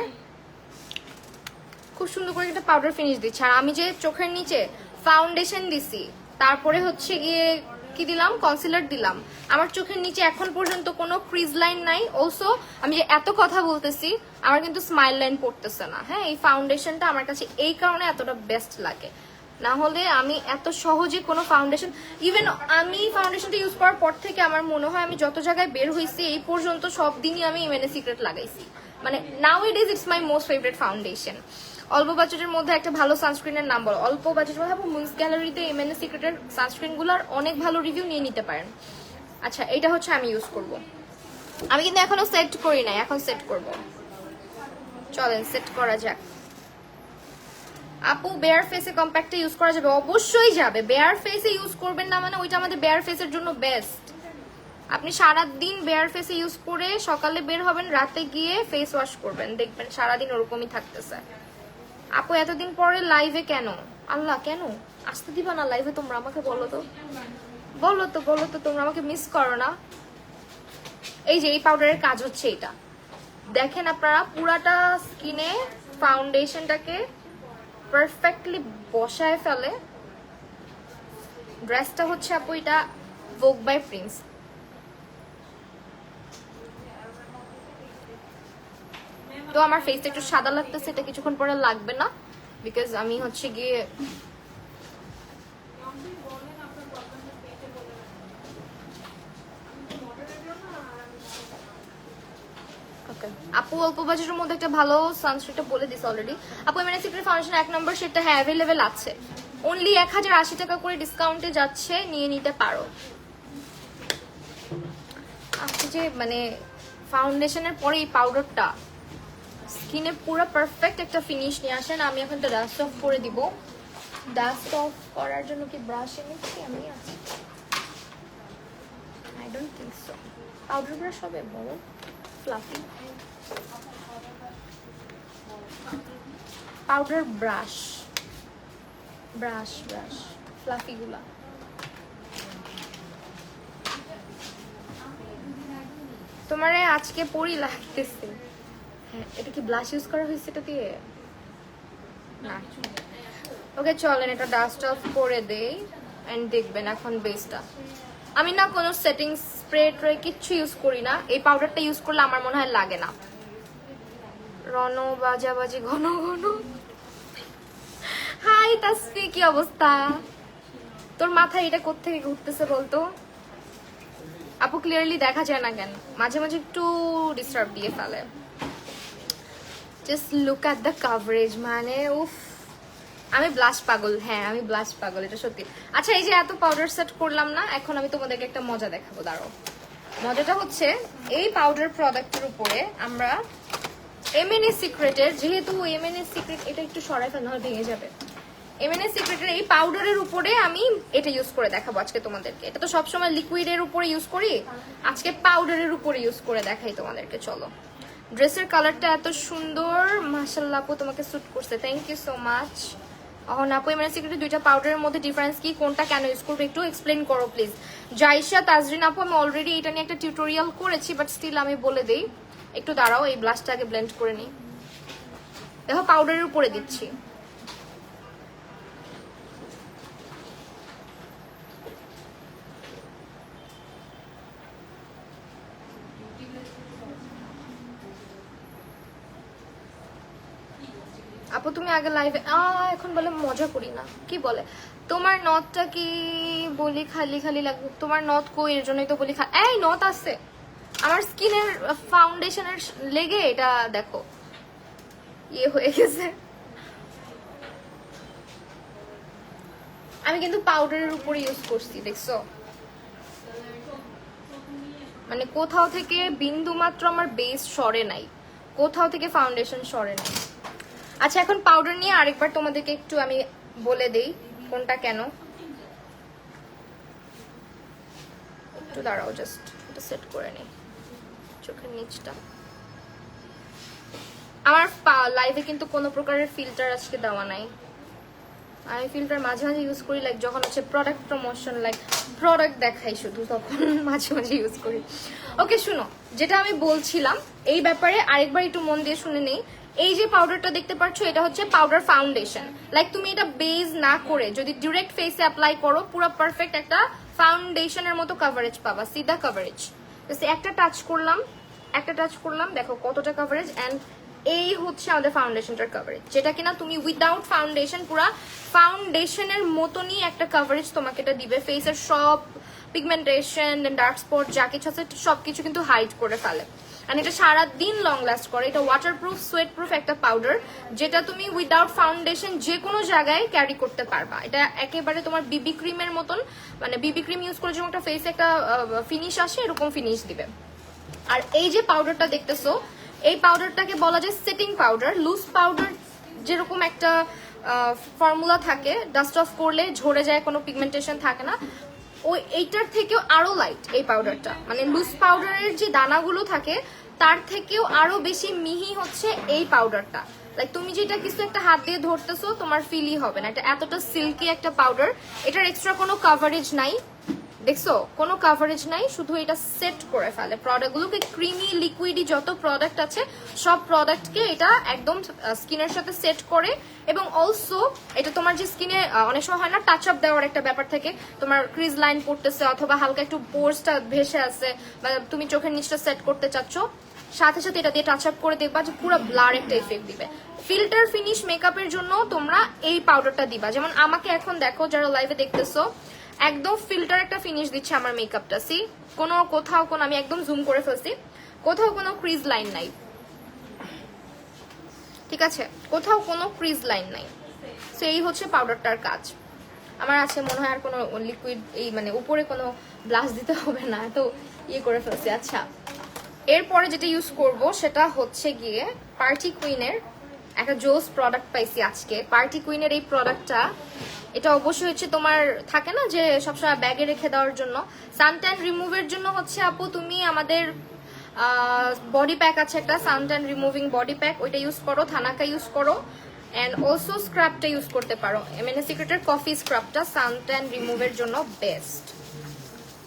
খুব সুন্দর করে একটা পাউডার ফিনিশ দিচ্ছে। আর আমি যে চোখের নিচে ফাউন্ডেশন দিছি, তারপরে হচ্ছে গিয়ে কি দিলাম, কনসিলার দিলাম। আমার চোখের নিচে এখন পর্যন্ত কোনো ক্রিজ লাইন নাই। অলসো আমি যে এত কথা বলতেছি, আমার কিন্তু স্মাইল লাইন পড়তেছে না। হ্যাঁ, এই ফাউন্ডেশনটা আমার কাছে এই কারণে এতটা বেস্ট লাগে, না হলে আমি এত সহজে কোনো ফাউন্ডেশন, ইভেন আমি ফাউন্ডেশনটা ইউজ করার পর থেকে আমার মনে হয় আমি যত জায়গায় বের হয়েছি এই পর্যন্ত সব দিনই আমি ইমেনে সিক্রেট লাগাইছি। মানে now it is it's my most favourite foundation. অল্প বাজেটের মধ্যে একটা ভালো সানস্ক্রিনের নাম বলো। অল্প বাজেটের মধ্যে আপনি মুন্স গ্যালারিতে এমএনএ সিক্রেটের সানস্ক্রিনগুলোর অনেক ভালো রিভিউ নিয়ে নিতে পারেন। আচ্ছা, এটা হচ্ছে আমি ইউজ করব। আমি কিন্তু এখনো সেট করি নাই, এখন সেট করব। চলেন সেট করা যাক। আপু বেয়ার ফেসে কম্প্যাক্টটা ইউজ করা যাবে? অবশ্যই যাবে। বেয়ার ফেসে ইউজ করবেন না মানে ওইটা আমাদের বেয়ার ফেসের জন্য বেস্ট। আপনি সারাদিন বেয়ার ফেসে ইউজ করে সকালে বের হবেন, রাতে গিয়ে ফেস ওয়াশ করবেন, দেখবেন সারাদিন ওরকমই থাকতেছে। আপু এতদিন পরে লাইভে কেন? আল্লাহ কেন আসতে দিবা না লাইভে? তোমরা আমাকে বলো তো, বলো তো, বলো তো, তোমরা আমাকে মিস করো না? এই যে এই পাউডারের কাজ হচ্ছে এটা, দেখেন আপনারা পুরাটা স্কিনে ফাউন্ডেশনটাকে পারফেক্টলি বসায় ফেলে। ড্রেসটা হচ্ছে আপু এটা ভোগ বাই প্রিন্স। তো আমার ফেসটা একটু সাদা লাগতেছে, এটা কিছুক্ষণ পরে লাগবে না, বিকজ আমি হচ্ছে গিয়ে আপু অল্প বাজেটের মধ্যে একটা ভালো সানস্ক্রিনটা বলে দিস অলরেডি। আপু এমএনএ সিক্রেট ফাউন্ডেশন 1 নম্বর সেটটা হ্যাঁ অ্যাভেলেবেল আছে, অনলি 1080 টাকা করে ডিসকাউন্টে যাচ্ছে, নিয়ে নিতে পারো। আপনি যে মানে ফাউন্ডেশনের পরে এই পাউডারটা স্কিনে পুরো পারফেক্ট একটা ফিনিশ নিয়ে আসেন। আমি এখন তো ডাস্ট অফ করে দিব। ডাস্ট অফ করার জন্য কি ব্রাশ এনেছি? আমি আছি, I don't think so. Powder brush হবে বড় fluffy powder brush, brush brush fluffy গুলা। তোমারে আজকে পরি লাগতেছে। হ্যাঁ, এটা কি ব্লাশ ইউজ করা হয়েছে এটা দিয়ে? না। ওকে চলেন এটা ডাস্ট অফ করে দেই এন্ড দেখবেন এখন বেসটা। আমি না কোনো সেটিং স্প্রে ট্রে কিচ্ছু ইউজ করি না, এই পাউডারটা ইউজ করলে আমার মনে হয় লাগে না। রণ বাজাবাজি ঘন ঘন। হাই তাসফি, কি অবস্থা? তোর মাথায় এটা কোত্থেকে ঘুরতেছে বলতো? আপু ক্লিয়ারলি দেখা যায় না কেন? মাঝে মাঝে একটু ডিস্টার্ব দিয়ে ফেলে। Just look at the coverage, মানে উফ, আমি ব্লাশ পাগল। হ্যাঁ আমি ব্লাশ পাগল, এটা সত্যি। আচ্ছা এই যে এত পাউডার সেট করলাম না, এখন আমি তোমাদেরকে একটা মজা দেখাবো, দাঁড়াও। মজাটা হচ্ছে এই পাউডার প্রোডাক্টের উপরে আমরা এমএনএ সিক্রেটের, যেহেতু এমএনএ সিক্রেট, এটা একটু সরাই ফেল নাহলে ভেঙে যাবে। এমএনএ সিক্রেটের এই পাউডারের উপরে আমি এটা ইউজ করে দেখাবো আজকে তোমাদেরকে। এটা তো সবসময় লিকুইডের উপরে ইউজ করি, আজকে পাউডারের উপরে ইউজ করে দেখাই তোমাদেরকে। চলো। ড্রেসের কালারটা এত সুন্দর, মাশাআল্লাহ আপু তোমাকে স্যুট করছে, থ্যাংক ইউ সো মাচ। আপু এমএনএ সিক্রেটের দুইটা পাউডারের মধ্যে ডিফারেন্স কি, কোনটা কেন ইউজ করবো একটু এক্সপ্লেন করো প্লিজ। জাইশা তাজরিন আপু, আমি অলরেডি এটা নিয়ে একটা টিউটোরিয়াল করেছি, বাট স্টিল আমি বলে দিই, একটু দাঁড়াও, এই ব্লাশটা আগে ব্লেন্ড করে নিই। দেখো পাউডারের উপরে দিচ্ছি। আপু তুমি আগে লাইভে এখন বলে মজা করি না, কি বলে তোমার নথটা কি বলি খালি খালি লাগবে, তোমার নথ কই, এর জন্যই তো বলি এই নথ আছে আমার স্কিনের ফাউন্ডেশনের লেগে, এটা দেখো ইয়ে হয়ে গেছে। আমি কিন্তু পাউডারের উপরে ইউজ করছি, দেখছো মানে কোথাও থেকে বিন্দু মাত্র আমার বেস সরে নাই, কোথাও থেকে ফাউন্ডেশন সরে নাই। আচ্ছা এখন পাউডার নিয়ে আরেকবার তোমাদেরকে একটু আমি বলে দেই কোনটা কেন, একটু দাঁড়াও জাস্ট এটা সেট করে নেই চোখের নিচটা। আমার লাইভে কিন্তু কোনো প্রকারের ফিল্টার আজকে দেওয়া নাই, আমি ফিল্টার মাঝে মাঝে ইউজ করি, লাইক যখন হচ্ছে প্রোডাক্ট প্রমোশন, লাইক প্রোডাক্ট দেখাই শুধু, তখন মাঝে মাঝে ইউজ করি। ওকে শুনো, যেটা আমি বলছিলাম এই ব্যাপারে আরেকবার একটু মন দিয়ে শুনে নেই। এই যে পাউডারটা দেখতে পাচ্ছ, এটা হচ্ছে পাউডার ফাউন্ডেশন। লাইক তুমি এটা বেস না করে যদি ডিরেক্ট ফেসে অ্যাপ্লাই করো, পুরো পারফেক্ট একটা ফাউন্ডেশনের মতো কভারেজ পাবা, সিধা কভারেজ। একটা টাচ করলাম, দেখো কতটা কভারেজ। অ্যান্ড এই হচ্ছে আমাদের ফাউন্ডেশনটার কভারেজ, যেটা কিনা তুমি উইদাউট ফাউন্ডেশন পুরা ফাউন্ডেশনের মতনই একটা কভারেজ তোমাকে এটা দিবে। ফেসের সব পিগমেন্টেশন, ডার্ক স্পট যা কিছু আছে সবকিছু কিন্তু হাইড করে ফেলে। আর এটা সারাদিন লং লাস্ট করে। এটা ওয়াটারপ্রুফ, সোয়েট প্রুফ একটা পাউডার, যেটা তুমি উইদাউট ফাউন্ডেশন যে কোনো জায়গায় ক্যারি করতে পারবা। এটা একেবারে তোমার বিবি ক্রিমের মতন, মানে বিবি ক্রিম ইউজ করে যেমন একটা ফেসে একটা ফিনিশ আসে, এরকম ফিনিশ দিবে। আর এই যে পাউডারটা দেখতেছো, এই পাউডারটাকে বলা যায় সেটিং পাউডার। লুজ পাউডার যেরকম একটা ফর্মুলা থাকে, ডাস্ট অফ করলে ঝরে যায়, কোনো পিগমেন্টেশন থাকে না, ওই এইটার থেকেও আরো লাইট এই পাউডারটা। মানে লুজ পাউডারের যে দানাগুলো থাকে তার থেকেও আরো বেশি মিহি হচ্ছে এই পাউডারটা। লাইক তুমি যেটা কিছু একটা হাত দিয়ে ধরতেছো তোমার ফিলই হবে না, এটা এতটা সিল্কি একটা পাউডার। এটার এক্সট্রা কোনো কাভারেজ নাই, দেখছো কোনো কাভারেজ নাই, শুধু এটা সেট করে ফেলে প্রোডাক্টগুলোকে। ক্রিমি লিকুইডি যত প্রোডাক্ট আছে সব প্রোডাক্টকে এটা একদম স্কিনের সাথে সেট করে। এবং অলসো এটা তোমার যে স্কিনে অনেক সময় হয় না টাচ আপ দেওয়ার একটা ব্যাপার থাকে, তোমার ক্রিজ লাইন পড়তেছে অথবা হালকা একটু পোর্সটা ভেসে আছে, বা তুমি চোখের নিচটা সেট করতে চাচ্ছ, সাথে সাথে এটা দিয়ে টাচ আপ করে দেখবা যে পুরো ব্লার একটা ইফেক্ট দিবে। ফিল্টার ফিনিশ মেকআপের জন্য তোমরা এই পাউডারটা দিবা। যেমন আমাকে এখন দেখো যারা লাইভে দেখতেছো, একদম ফিল্টার একটা ফিনিশ দিচ্ছে আমার মেকআপটা। সি কোথাও কোনো, আমি একদম জুম করে ফেলছি, কোথাও কোনো ক্রিজ লাইন নাই, ঠিক আছে, কোথাও কোনো ক্রিজ লাইন নাই। সো এই হচ্ছে পাউডারটার কাজ। আমার আছে মনে হয় আর কোনো লিকুইড এই মানে উপরে কোনো ব্লাশ দিতে হবে না, তো ইয়ে করে ফেলছি। আচ্ছা এরপরে যেটা ইউজ করব সেটা হচ্ছে গিয়ে পার্টি কুইনের একটা জোস প্রোডাক্ট পাইছি আজকে। পার্টি কুইনের এই প্রোডাক্টটা, এটা অবশ্যই হচ্ছে তোমার থাকে না যে সবসময় ব্যাগে রেখে দেওয়ার জন্য, সানট্যান রিমুভের জন্য হচ্ছে আপু তুমি আমাদের বডি প্যাক আছে একটা, সানট্যান রিমুভিং বডি প্যাক, ওইটা ইউজ করো, থানাকা ইউজ করো। অ্যান্ড অলসো স্ক্রাবটা ইউজ করতে পারো, এমএনএস সিক্রেটের কফি স্ক্রাবটা সানট্যান রিমুভের জন্য বেস্ট।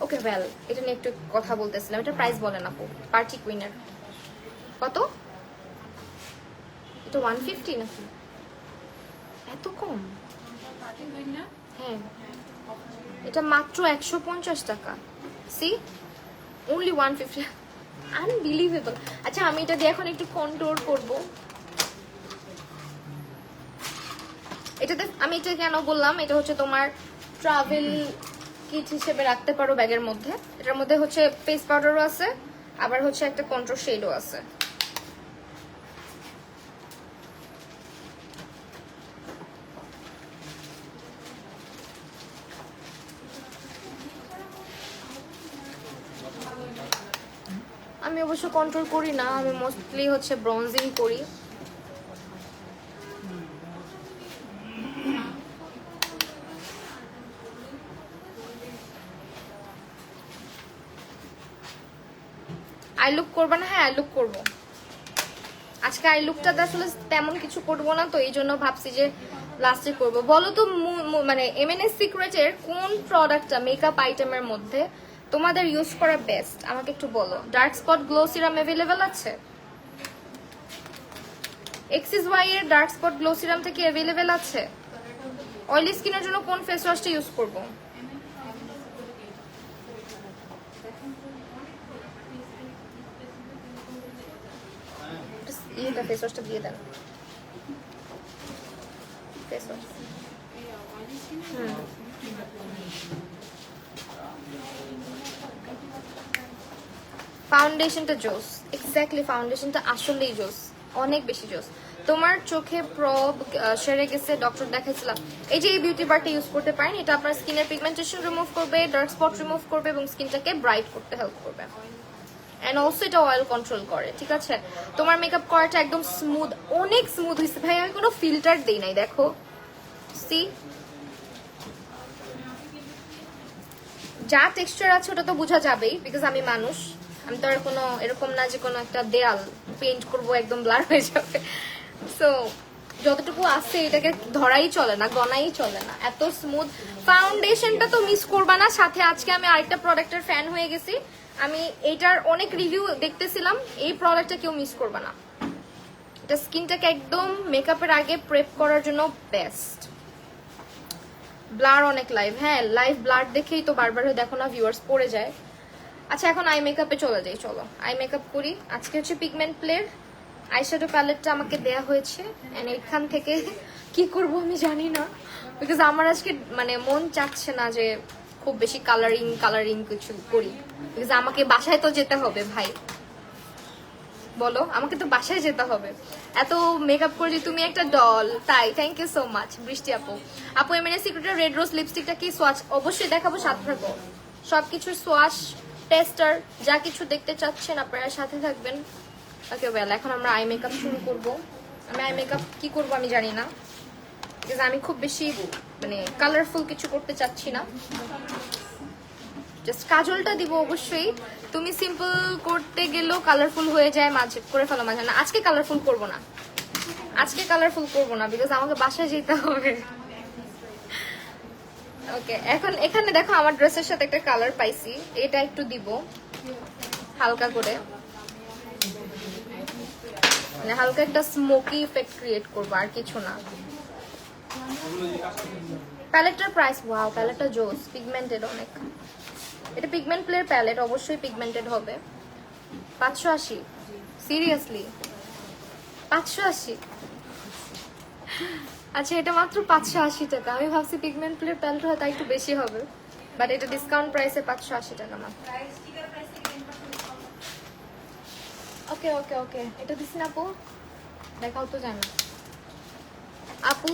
ওকে ওয়েল, এটা নিয়ে একটু কথা বলতেছিলাম, এটা প্রাইস বলেন আপু পার্টি কুইনের কত? এটা 150 নাকি, এত কম? হ্যাঁ এটা মাত্র 150 টাকা। See only 150, unbelievable. আচ্ছা আমি এটা দিয়ে এখন একটু কন্ট্রোল করব। এটাতে আমি এটা কেন বললাম, এটা হচ্ছে তোমার ট্রাভেল কিট হিসেবে রাখতে পারো ব্যাগের মধ্যে। এটার মধ্যে হচ্ছে ফেস পাউডারও আছে, আবার হচ্ছে একটা কন্ট্রোল শেডও আছে। আমি অবশ্য কন্ট্রোল করি না, আমি মোস্টলি হচ্ছে ব্রঞ্জিং করি। আই লুক করবা না? হ্যাঁ আই লুক করবো আজকে। আই লুকটাতে আসলে তেমন কিছু করবো না, তো এই জন্য ভাবছি যে লাস্টে করবো। বলো তো মানে এমএনএস সিক্রেটের কোন প্রোডাক্টটা মেকআপ আইটেমের মধ্যে তোমাদের ইউজ করা বেস্ট আমাকে একটু বলো। Dark spot glow serum available আছে? এক্সিস ওয়াই এর ডার্ক স্পট গ্লো সিরাম থেকে অ্যাভেলেবেল আছে? অয়েলি স্কিনের জন্য কোন ফেস ওয়াশটা ইউজ করবো? এটা ফেস ওয়াশটা দিয়ে দেন। Face wash. ফাউন্ডেশনটা জোস, এক্স্যাক্টলি ফাউন্ডেশনটা আসলেই জোস, অনেক বেশি জোস। তোমার চোখে প্রব সেরে গেছে, ডক্টর দেখাইছিলাম। এই যে এই বিউটি বারটা ইউজ করতে পারেন, এটা আপনার স্কিনের পিগমেন্টেশন রিমুভ করবে, ডার্ক স্পট রিমুভ করবে এবং স্কিনটাকে ব্রাইট করতে হেল্প করবে। এন্ড অলসো এটা অয়েল কন্ট্রোল করে, ঠিক আছে? তোমার মেকআপ করাটা একদম স্মুথ, অনেক স্মুথ হয়েছে ভাই, আমি কোনো ফিল্টার দেই নাই, দেখো সি যা টেক্সচার আছে ওটা তো বোঝা যাবেই, বিকজ আমি মানুষ, আমি তো আর কোনো এরকম না যে কোনো একটা দেয়াল পেইন্ট করব একদম ব্লার হয়ে যাবে। সো যতটুকু আছে এটাকে ধরাই চলে না, গনাই চলে না, এত স্মুথ। ফাউন্ডেশনটা তো মিস করবা না। সাথে আজকে আমি আরেকটা প্রোডাক্টের ফ্যান হয়ে গেছি, আমি এইটার অনেক রিভিউ দেখতেছিলাম, এই প্রোডাক্টটা কেউ মিস করবা না। এটা স্কিনটাকে একদম মেকআপের আগে প্রেপ করার জন্য বেস্ট। ব্লার অনেক লাইভ, হ্যাঁ লাইভ ব্লার দেখেই তো বারবার দেখো না ভিউয়ার্স পড়ে যায়। আচ্ছা এখন আই মেকআপে চলে যাই, চলো আই মেকআপ করি। আজকে হচ্ছে পিগমেন্ট প্লের আইশ্যাডো প্যালেটটা আমাকে দেয়া হয়েছে, এন্ড এখান থেকে কি করব আমি জানি না, বিকজ আমার আজকে মানে মন চাচ্ছে না যে খুব বেশি কালারিং কিছু করি, বিকজ আমাকে বাসায় তো যেতে হবে ভাই, বলো আমাকে তো বাসায় যেতে হবে। এত মেকআপ করে যে তুমি একটা ডল, তাই থ্যাংক ইউ সো মাচ বৃষ্টি আপু। আপু এমএনএ সিক্রেটের রেড রোজ লিপস্টিকটা কি সোয়াচ? অবশ্যই দেখাবো, সাথে থাকবো। সবকিছুর সোয়াচ টেস্টার যা কিছু দেখতে চাচ্ছেন আপনারা সাথে থাকবেন। ওকে ওয়েল, এখন আমরা আই মেকআপ শুরু করব। আমি আই মেকআপ কি করব আমি জানি না, বিকজ আমি খুব বেশি মানে কালারফুল কিছু করতে চাচ্ছি না। জাস্ট কাজলটা দিব অবশ্যই, তুমি সিম্পল করতে গেলেও কালারফুল হয়ে যায়, মাঝে করে ফেলো মাঝে না। আজকে কালারফুল করব না, আজকে কালারফুল করব না, বিকজ আমাকে বাসায় যেতে হবে। ওকে এখন এখানে দেখো আমার ড্রেসের সাথে একটা কালার পাইছি, এটা একটু দিব হালকা করে, মানে হালকা একটা স্মোকি ইফেক্ট ক্রিয়েট করবো, আর কিছু না। প্যালেটটার প্রাইস, ওয়াও প্যালেটটা জোস, পিগমেন্টেড অনেক। এটা পিগমেন্ট প্লের প্যালেট, অবশ্যই পিগমেন্টেড হবে। 580, সিরিয়াসলি 580? আচ্ছা এটা মাত্র 580 টাকা, আমি ভাবছি পিগমেন্ট প্লের প্যালেট হয় তাই একটু বেশি হবে, বাট এটা ডিসকাউন্ট প্রাইসে 580 টাকা মাত্র। ওকে ওকে ওকে, এটা দিছি না আপু, দেখাও তো জানো আপু।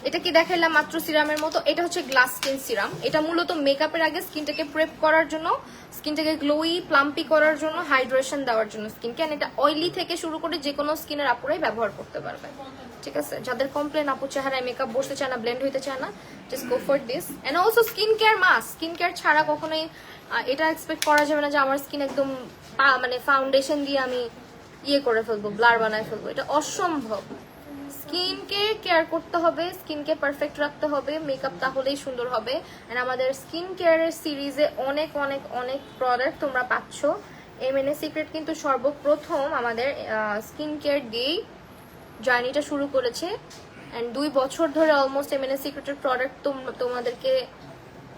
এটা কি দেখাইলাম মাত্র সিরামের মতো, এটা হচ্ছে গ্লাস স্কিন সিরাম। এটা মূলত মেকআপের আগে স্কিনটাকে প্রেপ করার জন্য, স্কিনটাকে গ্লোই প্লাম্পি করার জন্য, হাইড্রেশন দেওয়ার জন্য স্কিনকে। এটা অয়েলি থেকে শুরু করে যে কোনো স্কিনের আপুরাই ব্যবহার করতে পারবে, ঠিক আছে? যাদের কমপ্লেন আপু চেহারায় মেকআপ বসতে চায় না, ব্লেন্ড হইতে চায় না, just go for this. And also skin care mask, skin care ছাড়া কখনোই এটা এক্সপেক্ট করা যাবে না যে আমার স্কিন একদম মানে ফাউন্ডেশন দিয়ে আমি ইয়ে করে ফেলবো, ব্লার বানায় ফেলবো, এটা অসম্ভব। স্কিনকে কেয়ার করতে হবে, স্কিনকে পারফেক্ট রাখতে হবে, মেকআপ তাহলেই সুন্দর হবে। এন্ড আমাদের স্কিন কেয়ারের সিরিজে অনেক অনেক অনেক প্রোডাক্ট তোমরা পাচ্ছ। এমএনএ সিক্রেট কিন্তু সর্বপ্রথম আমাদের স্কিন কেয়ার দিয়েই জার্নিটা শুরু করেছে, এন্ড 2 বছর ধরে অলমোস্ট এমএনএ সিক্রেটের প্রোডাক্ট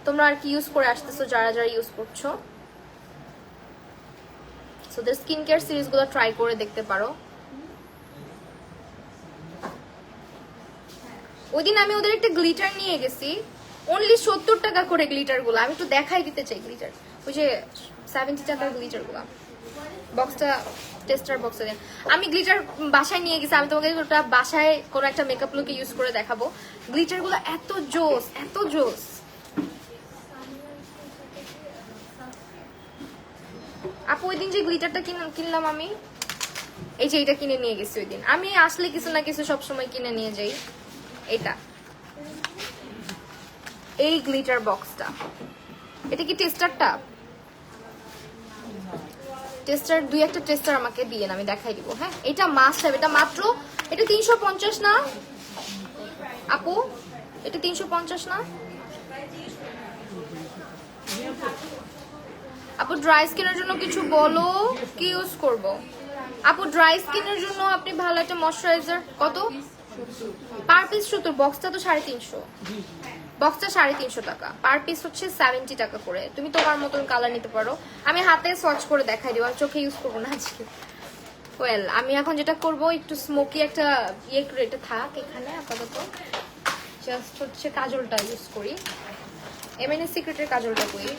তোমরা আর কি ইউজ করে আসতেছো, যারা যারা ইউজ করছো। সো ওদের স্কিন কেয়ার সিরিজগুলো ট্রাই করে দেখতে পারো। ওই দিন আমি ওদের একটা গ্লিটার নিয়ে গেছি, অনলি 70 টাকা করে গ্লিটার গুলো। আমি একটু দেখাই দিতে চাই গ্লিটার, ওই যে 70 টাকার গ্লিটার গুলা, বক্সটা টেস্টার বক্সে দেন। আমি গ্লিটার বাসায় নিয়ে গেছি, আমি তোমাকে ওটা বাসায় কোনো একটা মেকআপ লুকে ইউজ করে দেখাবো। গ্লিটার গুলো এত জোস, এত জোস। আপু ওই দিন যে গ্লিটারটা কিনলাম আমি, এই যে এটা কিনে নিয়ে গেছি ওই দিন। আমি আসলে কিছু না কিছু সবসময় কিনে নিয়ে যাই। এটা এই গ্লিটার বক্সটা, এটা কি টেস্টারটা? টেস্টার 2-1টা টেস্টার আমাকে দিয়ে আমি দেখাই দিব। হ্যাঁ এটা মাস্ট হবে, এটা মাত্র এটা 350 না আপু? এটা 350 না আপু? ড্রাই স্কিনের জন্য কিছু বলো, কি ইউজ করব আপু? ড্রাই স্কিনের জন্য আপনি ভালো একটা ময়শ্চারাইজার, কত পার পিস? 70, বক্সটা তো 350, বক্সটা 350 টাকা, পার পিস হচ্ছে 70 টাকা করে। তুমি তোমার মতন কালার নিতে পারো, আমি হাতে সোয়াচ করে দেখাই দিব, আমি চোখে ইউজ করবো না আজকে। ওয়েল আমি এখন যেটা করব, একটু স্মোকি একটা ইয়ে করে এটা থাক এখানে আপাতত। জাস্ট হচ্ছে কাজলটা ইউজ করি, এমএনএস সিক্রেটের কাজলটা করি।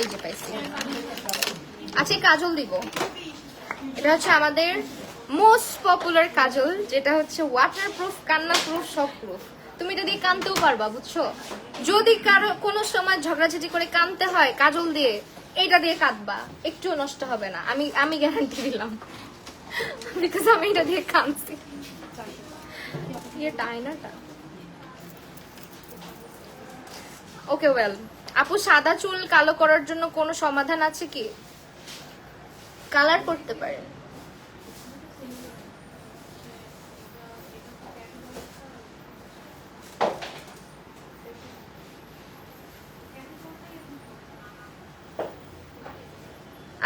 এই যে পাইছি। আচ্ছা কাজল দিব, এটা হচ্ছে আমাদের মোস্ট পপুলার কাজল, যেটা হচ্ছে ওয়াটার প্রুফ, কান্না প্রুফ, সব প্রুফ। তুমি এটা দিয়ে কানতেও পারবা, বুঝছো? যদি কারো কোনো সময় ঝগড়াঝাটি করে কানতে হয় কাজল দিয়ে, এটা দিয়ে কাঁদবা, একটুও নষ্ট হবে না, আমি গ্যারান্টি দিলাম, বিকজ আমি এটা দিয়ে কাঁদছি। এটা আয়নাটা ওকে ওয়েল। আপু সাদা চুল কালো করার জন্য কোনো সমাধান আছে কি? কালার করতে পারেন।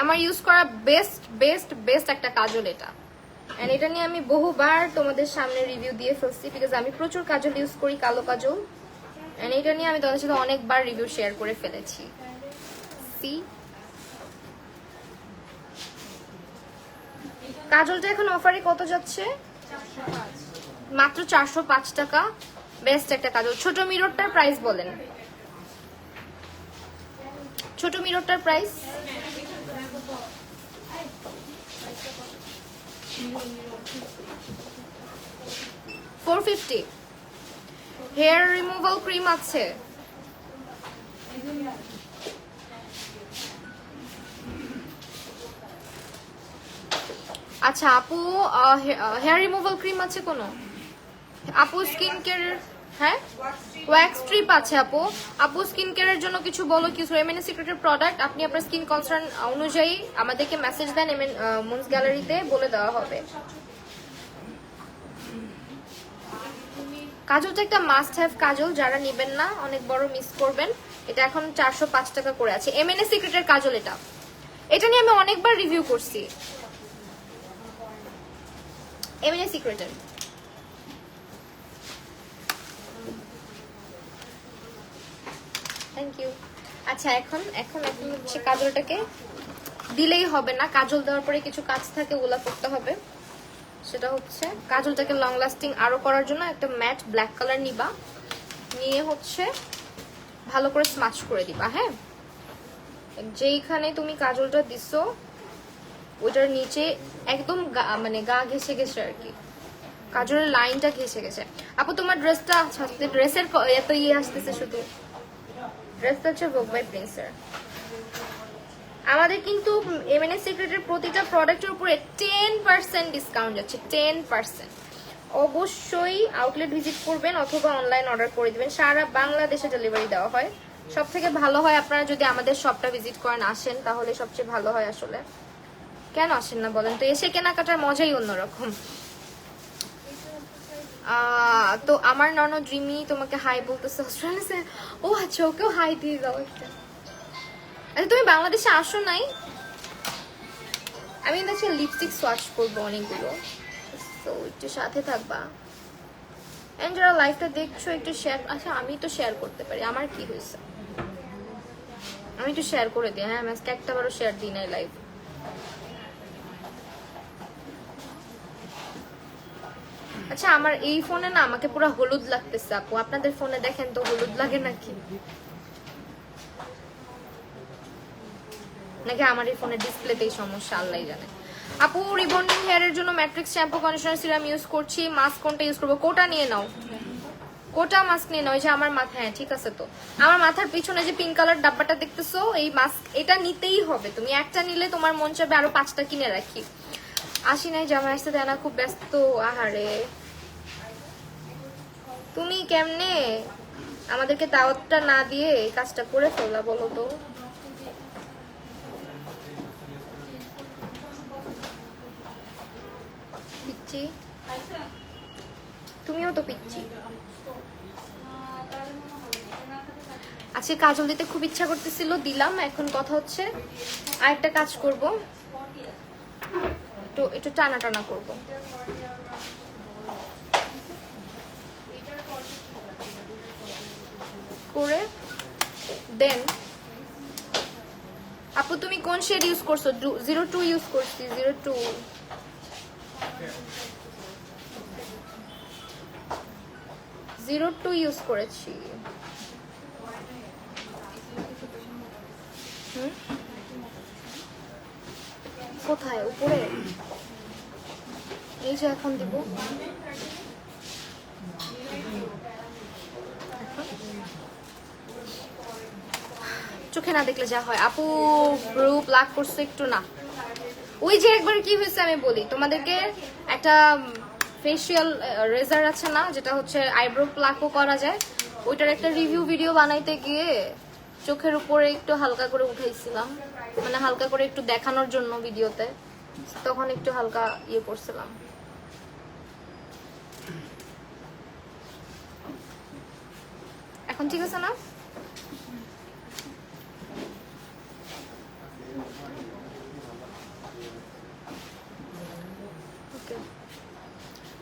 আমার ইউজ করা বেস্ট বেস্ট বেস্ট একটা কাজল এটা, এন্ড এটা নিয়ে আমি বহুবার তোমাদের সামনে রিভিউ দিয়ে ফেলছি, বিকজ আমি প্রচুর কাজল ইউজ করি, কালো কাজল, এন্ড এটা নিয়ে আমি তোমাদের সাথে অনেকবার রিভিউ শেয়ার করে ফেলেছি। সি কাজলটা এখন অফারে কত যাচ্ছে? মাত্র 405 টাকা। বেস্ট একটা কাজল। ছোট মিররটার প্রাইস বলেন, ছোট মিররটার প্রাইস? 450। হেয়ার রিমুভাল ক্রিম আছে? আচ্ছা আপু হেয়ার রিমুভাল ক্রিম আছে কোনো? আপু স্কিন কেয়ার, হ্যাঁ ওয়্যাক্স স্ট্রিপ আছে আপু। আপু স্কিন কেয়ারের জন্য কিছু বলো, কিছু এমএনএস সিক্রেটের প্রোডাক্ট আপনি আপনার স্কিন কনসার্ন অনুযায়ী আমাদেরকে মেসেজ দেন, মুনস গ্যালারিতে বলে দেওয়া হবে। কাজলটা একটা মাস্ট হ্যাভ কাজল, যারা নেবেন না অনেক বড় মিস করবেন। এটা এখন 405 টাকা করে আছে, এমএনএস সিক্রেটের কাজল। এটা নিয়ে আমি অনেকবার রিভিউ করছি, এমএনএস সিক্রেটের। Thank you. আচ্ছা এখন এখন এখন হচ্ছে কাজলটাকে দিলেই হবে না, কাজল দেওয়ার পরে কিছু কাজ থাকে, ওগুলা করতে হবে। সেটা হচ্ছে কাজলটাকে লং লাস্টিং আরো করার জন্য একটা ম্যাট ব্ল্যাক কালার নিবা, নিয়ে হচ্ছে ভালো করে স্মাচ করে দিবা। হ্যাঁ যেইখানে তুমি কাজলটা দিছো ওইটার নিচে একদম মানে গা ঘেসে ঘেসে আর কি, কাজলের লাইনটা ঘেসে গেছে। আপু তোমার ড্রেসটা, ড্রেসের এত ইয়ে আসতেছে শুধু, ড্রেসটা হচ্ছে ভোগ বাই প্রিন্সের। আমাদের কিন্তু এমএনএস সিক্রেটের প্রতিটা প্রোডাক্টের উপরে 10% ডিসকাউন্ট যাচ্ছে, 10%। অবশ্যই আউটলেট ভিজিট করবেন অথবা অনলাইন অর্ডার করে দিবেন, সারা বাংলাদেশে ডেলিভারি দেওয়া হয়। সব থেকে ভালো হয় আপনারা যদি আমাদের শপটা ভিজিট করেন, আসেন, তাহলে সবচেয়ে ভালো হয়। আসলে কেন আসেন না বলেন তো? এসে কেনাকাটার মজাই অন্যরকম। তো আমার ননদ রিমি তোমাকে হাই বলতেছে অস্ট্রেলিয়া। ও আচ্ছা, ওকেও হাই দিয়ে দাও একটা। আচ্ছা তুমি বাংলাদেশে আসো নাই? আমি কিন্তু লিপস্টিক সোয়াচ করবো অনেকগুলো, তো একটু সাথে থাকবা। এন্ড যারা লাইভটা দেখছো একটু শেয়ার, আচ্ছা আমি তো শেয়ার করতে পারি, আমার কি হয়েছে, আমি একটু শেয়ার করে দিই। হ্যাঁ আমি আজকে একটাবারও শেয়ার দিই নাই লাইভ। আচ্ছা আমার এই ফোনে না আমাকে পুরো হলুদ লাগতেছে আপু, আপনাদের ফোনে দেখেন তো হলুদ লাগে নাকি, নাকি আমার এই ফোনের ডিসপ্লেতেই সমস্যা, আল্লাহ জানে। আপু রিবন্ডিং হেয়ারের জন্য matrix shampoo conditioner serum use করছি, মাস্ক কোনটা ইউজ করবো? কোটা নিয়ে নাও, কোটা মাস্ক নিয়ে নাও। যে আমার মাথা, হ্যাঁ ঠিক আছে। তো আমার মাথার পিছনে যে পিঙ্ক কালার ডাব্বাটা দেখতেছো, এই মাস্ক এটা নিতেই হবে, তুমি একটা নিলে তোমার মন চাবে আরো 5টা কিনে রাখি। আসি নাই, জামাই আসতে দেয় না, খুব ব্যস্ত। আহারে তুমি কেমনে আমাদেরকে দাওয়াতটা না দিয়ে এই কাজটা করে ফেললা বলো তো? পিচ্ছি তুমিও তো পিচ্ছি। আজকে কাজল দিতে খুব ইচ্ছা করতেছিল, দিলাম। এখন কথা হচ্ছে আরেকটা কাজ করব, তো একটু টানা টানা করবো। করে দেন আপু তুমি কোন শেড ইউজ করছো? 02 ইউজ করছি, 02 02 ইউজ করেছি। কোথায়? উপরে? এই যে এখন দিব। চোখে না দেখলে যা হয়। আপু ব্রু প্লাক করছে একটু না, ওই যে একবার কি হয়েছে আমি বলি তোমাদেরকে, একটা ফেশিয়াল রেজার আছে না যেটা হচ্ছে আইব্রো প্লাকও করা যায়, ওইটার একটা রিভিউ ভিডিও বানাইতে গিয়ে চোখের উপরে একটু হালকা করে উঠাইছিলাম, মানে হালকা করে একটু দেখানোর জন্য ভিডিওতে, তখন একটু হালকা ইয়ে করছিলাম। এখন ঠিক আছে না?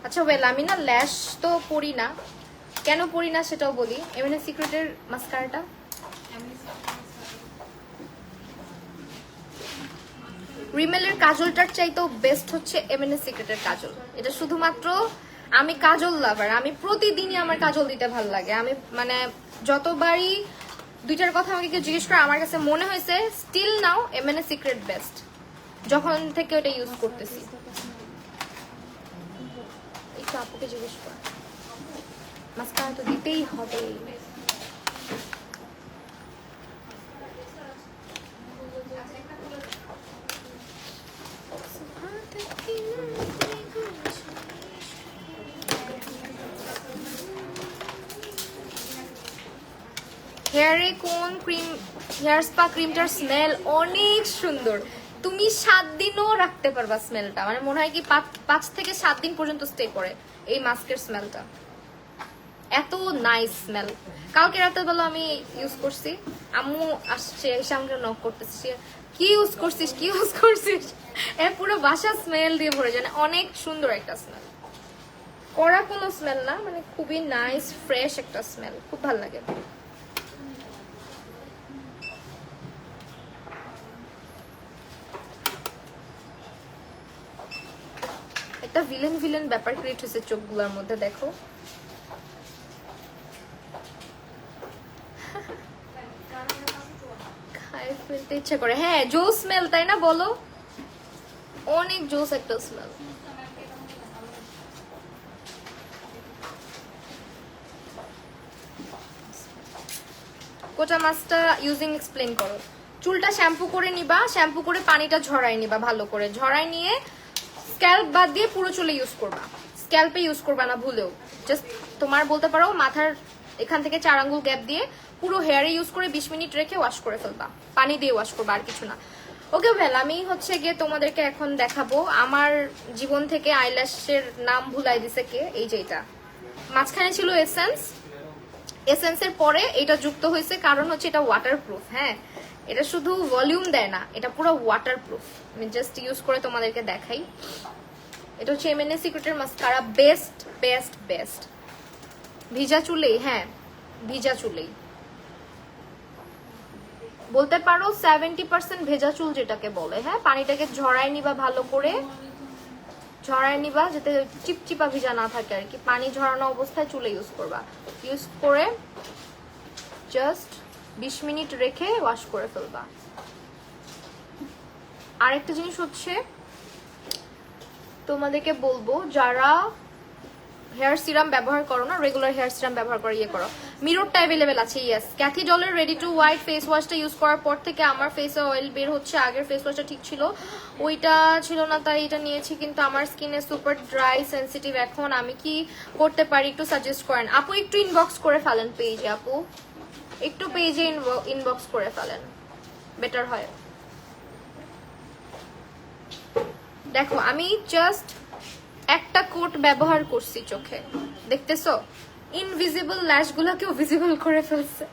আচ্ছা ওয়েল, আমি না ল্যাশ তো পরি না, কেন পরি না সেটাও বলি। এমএনএ সিক্রেটের মাস্কারাটা রিমেলের কাজলটার চাইতেও বেস্ট হচ্ছে এমএনএ সিক্রেটের কাজল। এটা শুধুমাত্র, আমি কাজল লাভার, আমি প্রতিদিনই আমার কাজল দিতে ভালো লাগে। আমি মানে যতবারই দুইটার কথা আমাকে কেউ জিজ্ঞেস করে, আমার কাছে মনে হয়েছে still now MNA secret best, যখন থেকে ওটা ইউজ করতেছি। একটু আপুকে জিজ্ঞেস কর, মাস্কারা তো দিতেই হবে। হেয়ারে কোন ক্রিম, হেয়ার স্পা ক্রিমটার স্মেল অনেক সুন্দর, তুমি 7 দিনও রাখতে পারবা স্মেলটা, মানে মনে হয় কি 5 থেকে 7 দিন পর্যন্ত স্টে করে এই মাস্কের স্মেলটা, এত নাইস স্মেল। কালকে রাতের বেলা আমি ইউজ করছি, আম্মু আসছে এসে আমাকে নক করতেছি, কি ইউজ করছিস কি ইউজ করছিস, পুরো বাসা স্মেল দিয়ে ভরে যায়, অনেক সুন্দর একটা স্মেল, কড়া কোনো স্মেল না, মানে খুবই নাইস ফ্রেশ একটা স্মেল, খুব ভালো লাগে। একটা ভিলেন ভিলেন ব্যাপার ক্রিয়েট হয়েছে চোখগুলোর মধ্যে, দেখো খাই ফেলতে ইচ্ছা করে। হ্যাঁ জোস স্মেল, তাই না বলো? অনেক জোস একটা স্মেল। কোটা মাছটা ইউজিং এক্সপ্লেন করো। চুলটা শ্যাম্পু করে নিবা, শ্যাম্পু করে পানিটা ঝরাই নিবা, ভালো করে ঝরাই নিয়ে স্ক্যাল্প বাদ দিয়ে পুরো চুলে ইউজ করবা, স্ক্যাল্পে ইউজ করবা না ভুলেও। জাস্ট তোমার বলতে পারো মাথার এখান থেকে 4 আঙ্গুল গ্যাপ দিয়ে পুরো হেয়ারে ইউজ করে 20 মিনিট রেখে ওয়াশ করে ফেলবা, পানি দিয়ে ওয়াশ করবা, আর কিছু না। ওকে ওয়েল, আমি হচ্ছে গিয়ে তোমাদেরকে এখন দেখাবো আমার জীবন থেকে আইল্যাশের নাম ভুলাই দিছে কে। এই যে এটা মাঝখানে ছিল এসেন্স, এসেন্সের পরে এটা যুক্ত হয়েছে, কারণ হচ্ছে এটা ওয়াটারপ্রুফ। হ্যাঁ এটা শুধু ভলিউম দেয় না, এটা পুরো ওয়াটারপ্রুফ। আমি জাস্ট ইউজ করে তোমাদেরকে দেখাই। এটা হচ্ছে এমএনএ সিক্রেটের মাস্কারা, বেস্ট বেস্ট বেস্ট। ভিজা চুলেই, হ্যাঁ ভিজা চুলেই বলতে পারো 70% ভেজা চুল যেটাকে বলে। হ্যাঁ পানিটাকে ঝরাই নিবা, ভালো করে ঝরাই নিবা যাতে চিপচিপা ভিজা না থাকে আর কি। পানি ঝরানো অবস্থায় চুলে ইউজ করবা, ইউজ করে জাস্ট 20 মিনিট রেখে ওয়াশ করে ফেলবা। আরেকটা জিনিস হচ্ছে তোমাদেরকে বলবো, যারা হেয়ার সিরাম ব্যবহার করো না, রেগুলার হেয়ার সিরাম ব্যবহার করে ইয়ে করো, মিররটা অ্যাভেলেবেল আছে। ইয়েস, ক্যাথি ডলের রেডি টু হোয়াইট ফেস ওয়াশটা ইউজ করার পর থেকে আমার ফেসে অয়েল বের হচ্ছে। আগের ফেস ওয়াশটা ঠিক ছিল, ওইটা ছিল না, তাই এটা নিয়েছি, কিন্তু আমার স্কিনে সুপার ড্রাই সেন্সিটিভ। এখন আমি কি করতে পারি একটু সাজেস্ট করেন। আপু একটু ইনবক্স করে ফেলেন পেজে, আপু একটু পেজে ইনবক্স করে ফেলেন, বেটার হয়। দেখো আমি জাস্ট একটা কোট ব্যবহার করছি চোখে, দেখতেছো ইনভিজিবল ল্যাশ গুলাকেও ভিজিবল করে ফেলছে।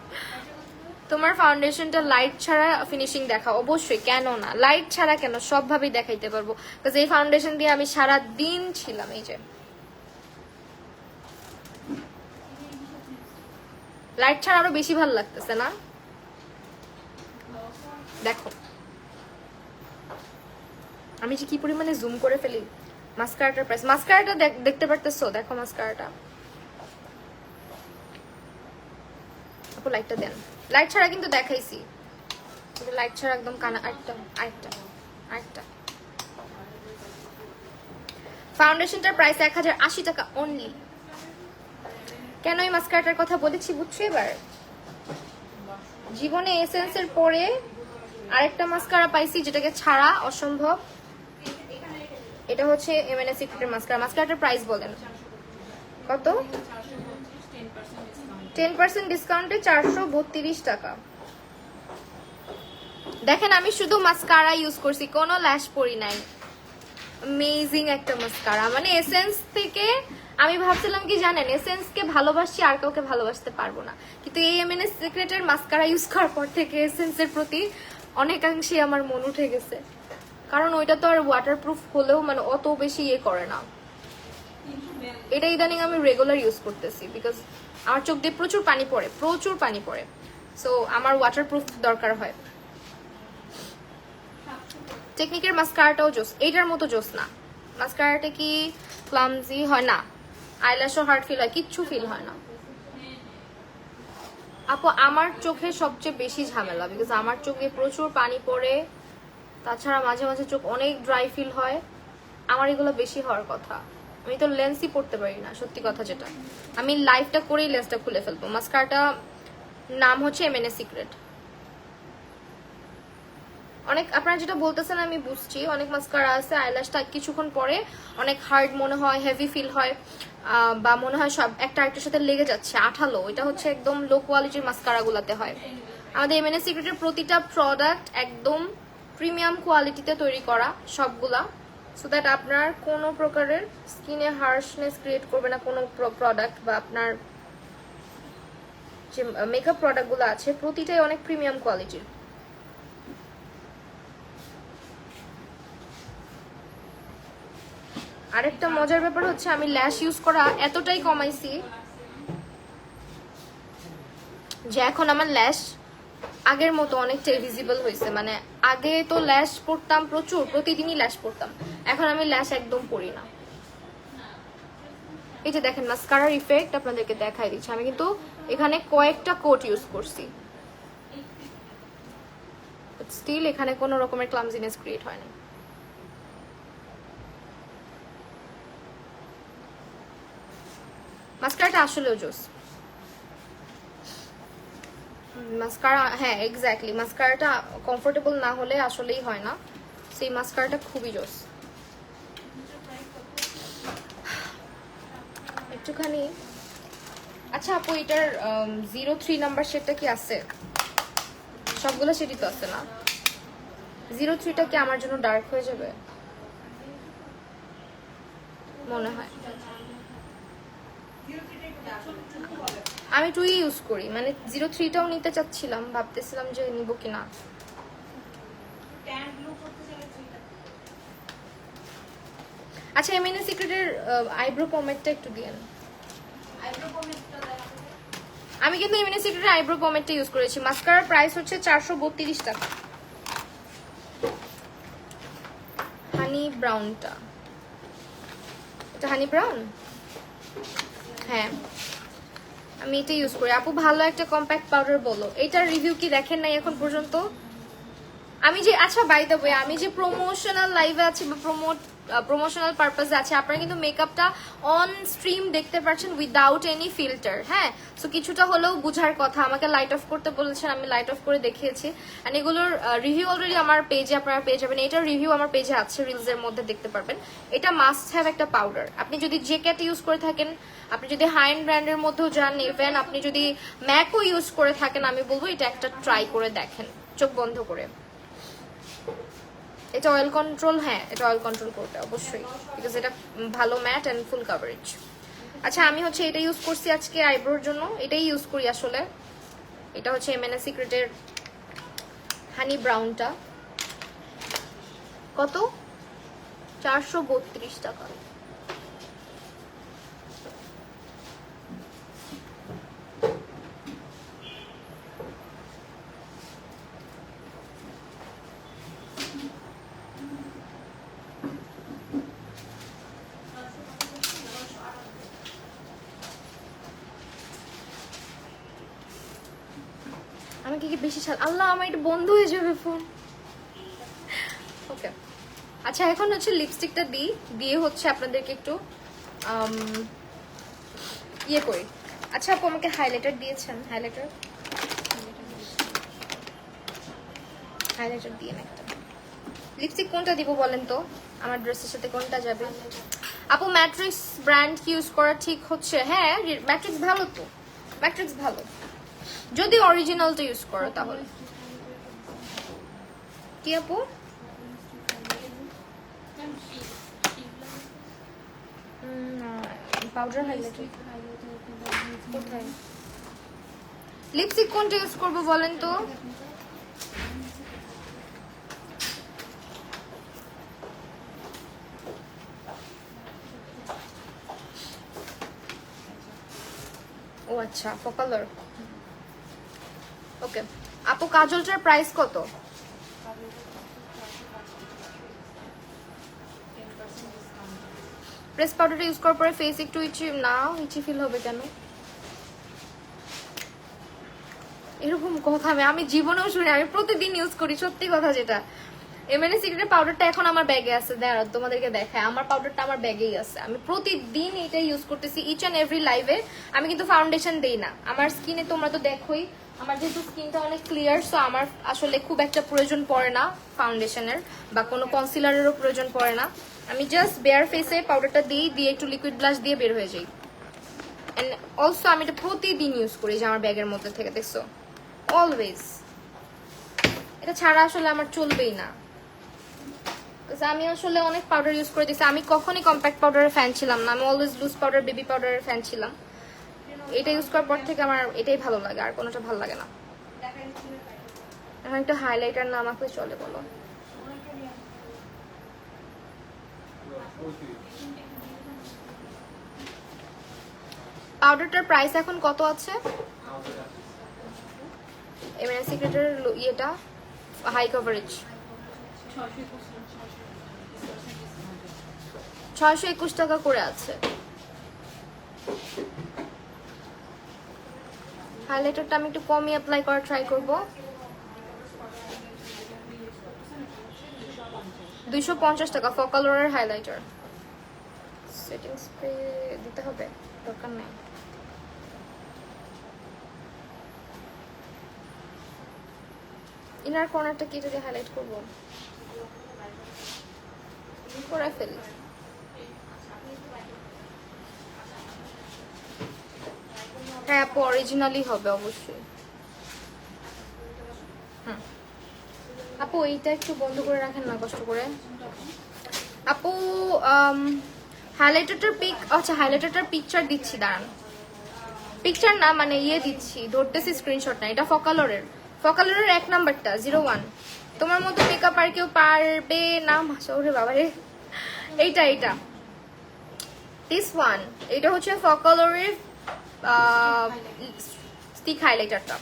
তোমার ফাউন্ডেশনটা লাইট ছাড়া ফিনিশিং দেখা, অবশ্যই, কেন না, লাইট ছাড়া কেন, সবভাবেই দেখাইতে পারবো। বিকজ এই ফাউন্ডেশন দিয়ে আমি সারা দিন ছিলাম। এই যে লাইট ছাড়া আরো বেশি ভালো লাগতেছে না? দেখো আমি যে কি পরিমাণে জুম করে ফেলি। মাস্কারাটার প্রাইস, মাস্কারাটা দেখতে পারতেছো? দেখো মাস্কারাটা। আপু লাইটটা দেন। লাইট ছাড়া কিন্তু দেখাইছি, লাইট ছাড়া একদম কানা। আরেকটা আরেকটা আরেকটা। ফাউন্ডেশনটার প্রাইস 1080 টাকা অনলি। কেন এই মাস্কারাটার কথা বলেছি বুঝছো এবার? জীবনে এসেন্সের পরে আরেকটা মাস্কারা পাইছি যেটাকে ছাড়া অসম্ভব। এটা হচ্ছে এমএনএ সিক্রেটের মাস্কারা। মাস্কারাটার প্রাইস বলেন কত? 10% ডিসকাউন্টে 432 টাকা। দেখেন আমি শুধু মাস্কারা ইউজ করছি, কোনো ল্যাশ পরি নাই। অ্যামেজিং একটা মাস্কারা, মানে এসেন্স থেকে আমি ভাবছিলাম কি জানেন, এসেন্সকে ভালোবাসি আর কাউকে ভালোবাসতে পারবো না, কিন্তু এই এমএনএস সিক্রেটের মাস্কারা ইউজ করার পর থেকে এসেন্সের প্রতি অনেকাংশে আমার মন উঠে গেছে। কারণ ওইটা তো আর ওয়াটারপ্রুফ হলেও মানে অত বেশি ইয়ে করে না। এটা ইদানিং আমি রেগুলার ইউজ করতেছি, বিকজ আমার চোখ দিয়ে প্রচুর পানি পড়ে, প্রচুর পানি পড়ে, সো আমার ওয়াটারপ্রুফ দরকার হয়। টেকনিকের মাস্কারাটাও জোস, এইটার মতো জোস না। মাস্কারাটা কি ক্লামজি হয় না, আইল্যাশও হার্ড ফিল হয়, কিচ্ছু ফিল হয় না। আপু আমার চোখে সবচেয়ে বেশি ঝামেলা, বিকজ আমার চোখে প্রচুর পানি পড়ে, তাছাড়া মাঝে মাঝে চোখ অনেক ড্রাই ফিল হয়। আমার এগুলো বেশি হওয়ার কথা। আমি তো লেন্সই পড়তে পারি না, সত্যি কথা যেটা। আমি লাইফটা করেই লেন্সটা খুলে ফেলবো। মাস্কারাটা নাম হচ্ছে এমএনএ সিক্রেট। অনেক আপনারা যেটা বলতেছেন আমি বুঝছি, অনেক মাস্কারা আছে আইল্যাশটা কিছুক্ষণ পরে অনেক হার্ড মনে হয়, হেভি ফিল হয়, বা মনে হয় সব একটা আরেকটার সাথে লেগে যাচ্ছে, আঠালো। এটা হচ্ছে একদম লো কোয়ালিটির মাস্কারা গুলাতে হয়। আমাদের এমএনএ সিক্রেটের প্রতিটা প্রোডাক্ট একদম প্রিমিয়াম কোয়ালিটিতে তৈরি করা সবগুলা, সো দ্যাট আপনার কোনো প্রকারের স্কিনে হার্শনেস ক্রিয়েট করবে না কোনো প্রোডাক্ট, বা আপনার যে মেকআপ প্রোডাক্টগুলো আছে প্রতিটাই অনেক প্রিমিয়াম কোয়ালিটির। আরেকটা মজার ব্যাপার হচ্ছে আমি ল্যাশ ইউজ করা এতটাই কমাইছি যে এখন আমার ল্যাশ আগের মতো অনেকটাই ভিজিবল হয়েছে। মানে আগে তো ল্যাশ পরতাম প্রচুর, প্রতিদিনই ল্যাশ পরতাম, এখন আমি ল্যাশ একদম পরি না। এই যে দেখেন মাস্কারার ইফেক্ট আপনাদেরকে দেখাই দিচ্ছি। আমি কিন্তু এখানে কয়েকটা কোট ইউজ করছি, স্টিল এখানে কোনো রকমের ক্লামজিনেস ক্রিয়েট হয় না। মাস্কারাটা আসলেও জোস। মাস্কারা, হ্যাঁ এক্স্যাক্টলি, মাস্কারাটা কমফোর্টেবল না হলে আসলেই হয় না। সেই মাস্কারাটা খুবই জোস। একটুখানি আচ্ছা আপু এটার 03 নাম্বার শেডটা কি আছে? সবগুলো শেডই তো আছে না? 03টা কি আমার জন্য ডার্ক হয়ে যাবে মনে হয়? আমি 2 ইউজ করি, মানে 03টাও নিতে চাচ্ছিলাম, ভাবতেছিলাম যে নিব কিনা। আচ্ছা এমএনএ সিক্রেটের আইব্রো পমেডটা একটু দিয়েন। আমি কিন্তু এমএনএ সিক্রেটের আইব্রো পমেডটা ইউজ করেছি। মাস্কারার প্রাইস হচ্ছে 432 টাকা। হানি ব্রাউনটা, এটা হানি ব্রাউন, হ্যাঁ আমি এটা ইউজ করি। আপু ভালো একটা কম্প্যাক্ট পাউডার বলো। এটার রিভিউ কি দেখেন নাই এখন পর্যন্ত? আমি যে, আচ্ছা বাই দ্য ওয়ে, আমি যে প্রমোশনাল লাইভে আছি বা প্রমোশনাল পারপাসে আছে, আপনারা কিন্তু মেকআপটা অন স্ট্রিম দেখতে পাচ্ছেন উইদাউট এনি ফিল্টার। হ্যাঁ, সো কিছুটা হলেও বুঝার কথা। আমাকে লাইট অফ করতে বলেছেন, আমি লাইট অফ করে দেখিয়েছি। অ্যান্ড এগুলোর রিভিউ অলরেডি আমার পেজে আপনারা পেয়ে যাবেন। এটার রিভিউ আমার পেজে আছে, রিলসের মধ্যে দেখতে পারবেন। এটা মাস্ট হ্যাভ একটা পাউডার। আপনি যদি জেকেট ইউজ করে থাকেন, আপনি যদি হাই এন্ড ব্র্যান্ডের মধ্যেও যান, ইভেন আপনি যদি ম্যাকও ইউজ করে থাকেন, আমি বলবো এটা একটা ট্রাই করে দেখেন চোখ বন্ধ করে। এটা অয়েল কন্ট্রোল, হ্যাঁ এটা অয়েল কন্ট্রোল করবে অবশ্যই, বিকজ এটা ভালো ম্যাট অ্যান্ড ফুল কাভারেজ। আচ্ছা আমি হচ্ছে এটা ইউজ করছি আজকে আইব্রোর জন্য, এটাই ইউজ করি আসলে। এটা হচ্ছে এমএনএ সিক্রেটের হানি ব্রাউনটা। কত? 432 টাকা। কি বেশি আল্লাহ আমার এটা বন্ধ হয়ে যাবে ফোন। ওকে আচ্ছা এখন হচ্ছে লিপস্টিকটা দিয়ে হচ্ছে আপনাদেরকে একটু ইয়ে করি। আচ্ছা আপু আমাকে হাইলাইটার দিয়েছেন, হাইলাইটার দিয়ে না একটা লিপস্টিক কোনটা দিব বলেন তো, আমার ড্রেসের সাথে কোনটা যাবে? আপু ম্যাট্রিক্স ব্র্যান্ড ইউজ করা ঠিক হচ্ছে? হ্যাঁ ম্যাট্রিক্স ভালো তো, ম্যাট্রিক্স ভালো যদি অরিজিনালটা ইউজ করো তাহলে। কি আপু? পাউডার হাইলাইটার কোথায়? লিপস্টিক কোনটা ইউজ করবো বলেন তো? ও আচ্ছা ফকালার। ওকে আপু কাজলটার প্রাইস কত? প্রেস পাউডারটা ইউজ করার পরে ফেস একটু ইচি না, ইচি ফিল হবে কেন? এরকম কথা আমি জীবনেও শুনি, আমি প্রতিদিন ইউজ করি সত্যি কথা যেটা। এমএনএ সিক্রেটের পাউডারটা এখন আমার ব্যাগে আছে, তোমাদেরকে দেখায়, আমার পাউডারটা আমার ব্যাগেই আছে, আমি প্রতিদিন এটা ইউজ করতেছি ইচ অ্যান্ড এভরি লাইভে। আমি কিন্তু ফাউন্ডেশন দেই না আমার স্কিনে, তোমরা তো দেখোই আমার যেহেতু স্কিনটা অনেক ক্লিয়ার, সো আমার আসলে খুব একটা প্রয়োজন পড়ে না ফাউন্ডেশনের বা কোনো কনসিলারেরও প্রয়োজন পড়ে না। আমি জাস্ট বেয়ার ফেসে পাউডারটা দিয়ে একটু লিকুইড ব্লাশ দিয়ে বের হয়ে যাই। এন্ড অলসো আমি এটা প্রতিদিন ইউজ করি যে আমার ব্যাগের মধ্যে থেকে, দেখছো অলওয়েজ। এটা ছাড়া আসলে আমার চলবেই না, আমি আসলে অনেক পাউডার ইউজ করে দিচ্ছি। আমি কখনই কম্প্যাক্ট পাউডারের ফ্যান ছিলাম না, আমি অলওয়েজ লুজ পাউডার বেবি পাউডারের ফ্যান ছিলাম। এটা ইউজ করার পর থেকে আমার এটাই ভালো লাগে, আর কোনোটা ভালো লাগে না। এখন একটা হাইলাইটার না আমাকে চলে বলো? পাউডারটার প্রাইস এখন কত আছে? এমএনএ সিক্রেটের ইয়েটা হাই কভারেজ 621 টাকা করে আছে। হাইলাইটারটা আমি একটু কমই অ্যাপ্লাই করা ট্রাই করবো। 250 টাকা ফকালোরের হাইলাইটার। সেটিং স্প্রে দিতে হবে, দরকার নাই। ইনার কর্নারটা কি যদি হাইলাইট করবো, করে ফেলি। হ্যাঁ আপু অরিজিনালি হবে অবশ্যই। আপু এইটা একটু বন্ধ করে রাখেন না কষ্ট করে। আপু হাইলাইটারটার পিক, আচ্ছা হাইলাইটারটার পিকচার দিচ্ছি, দাঁড়ান। পিকচার না মানে ইয়ে দিচ্ছি, ধরতেছি স্ক্রিনশট না। এটা ফকালোরের 1 নাম্বারটা 01। তোমার মতো মেকআপ আর কেউ পারবে না ওরে বাবারে। এইটা দিস ওয়ান, এটা হচ্ছে ফকালোরের স্টিক হাইলাইটারটা।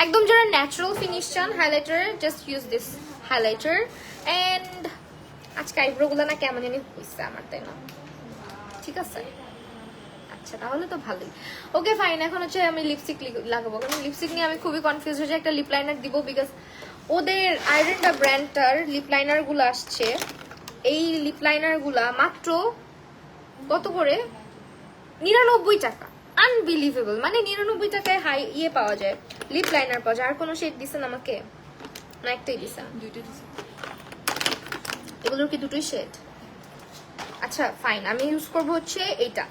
একদম যারা ন্যাচারাল ফিনিশ চান হাইলাইটারে, just use this highlighter. And আজকে আইব্রো গুলো না কেমন জানি হয়েছে আমার, তাই না? ঠিক আছে আচ্ছা তাহলে তো ভালোই। ওকে ফাইন, এখন হচ্ছে আমি লিপস্টিক লাগাবো, কারণ লিপস্টিক নিয়ে আমি খুবই কনফিউজ হয়ে যাই। একটা লিপ লাইনার দিব, বিকজ ওদের আইরেন্ডা ব্র্যান্ডটার লিপ লাইনার গুলো আসছে। এই লিপ লাইনার গুলা মাত্র কত করে? 99 টাকা। আনবিলিভেবল, মানে 99 টাকায় হাই ইয়ে পাওয়া যায়, লিপ লাইনার পাওয়া যায়। আর কোনো শেড দিছেন আমাকে? না একটাই দিছেন? দুইটাই দিছেন। এগুলোর কি দুটোই শেড? আচ্ছা ফাইন, আমি ইউজ করবো হচ্ছে এইটা,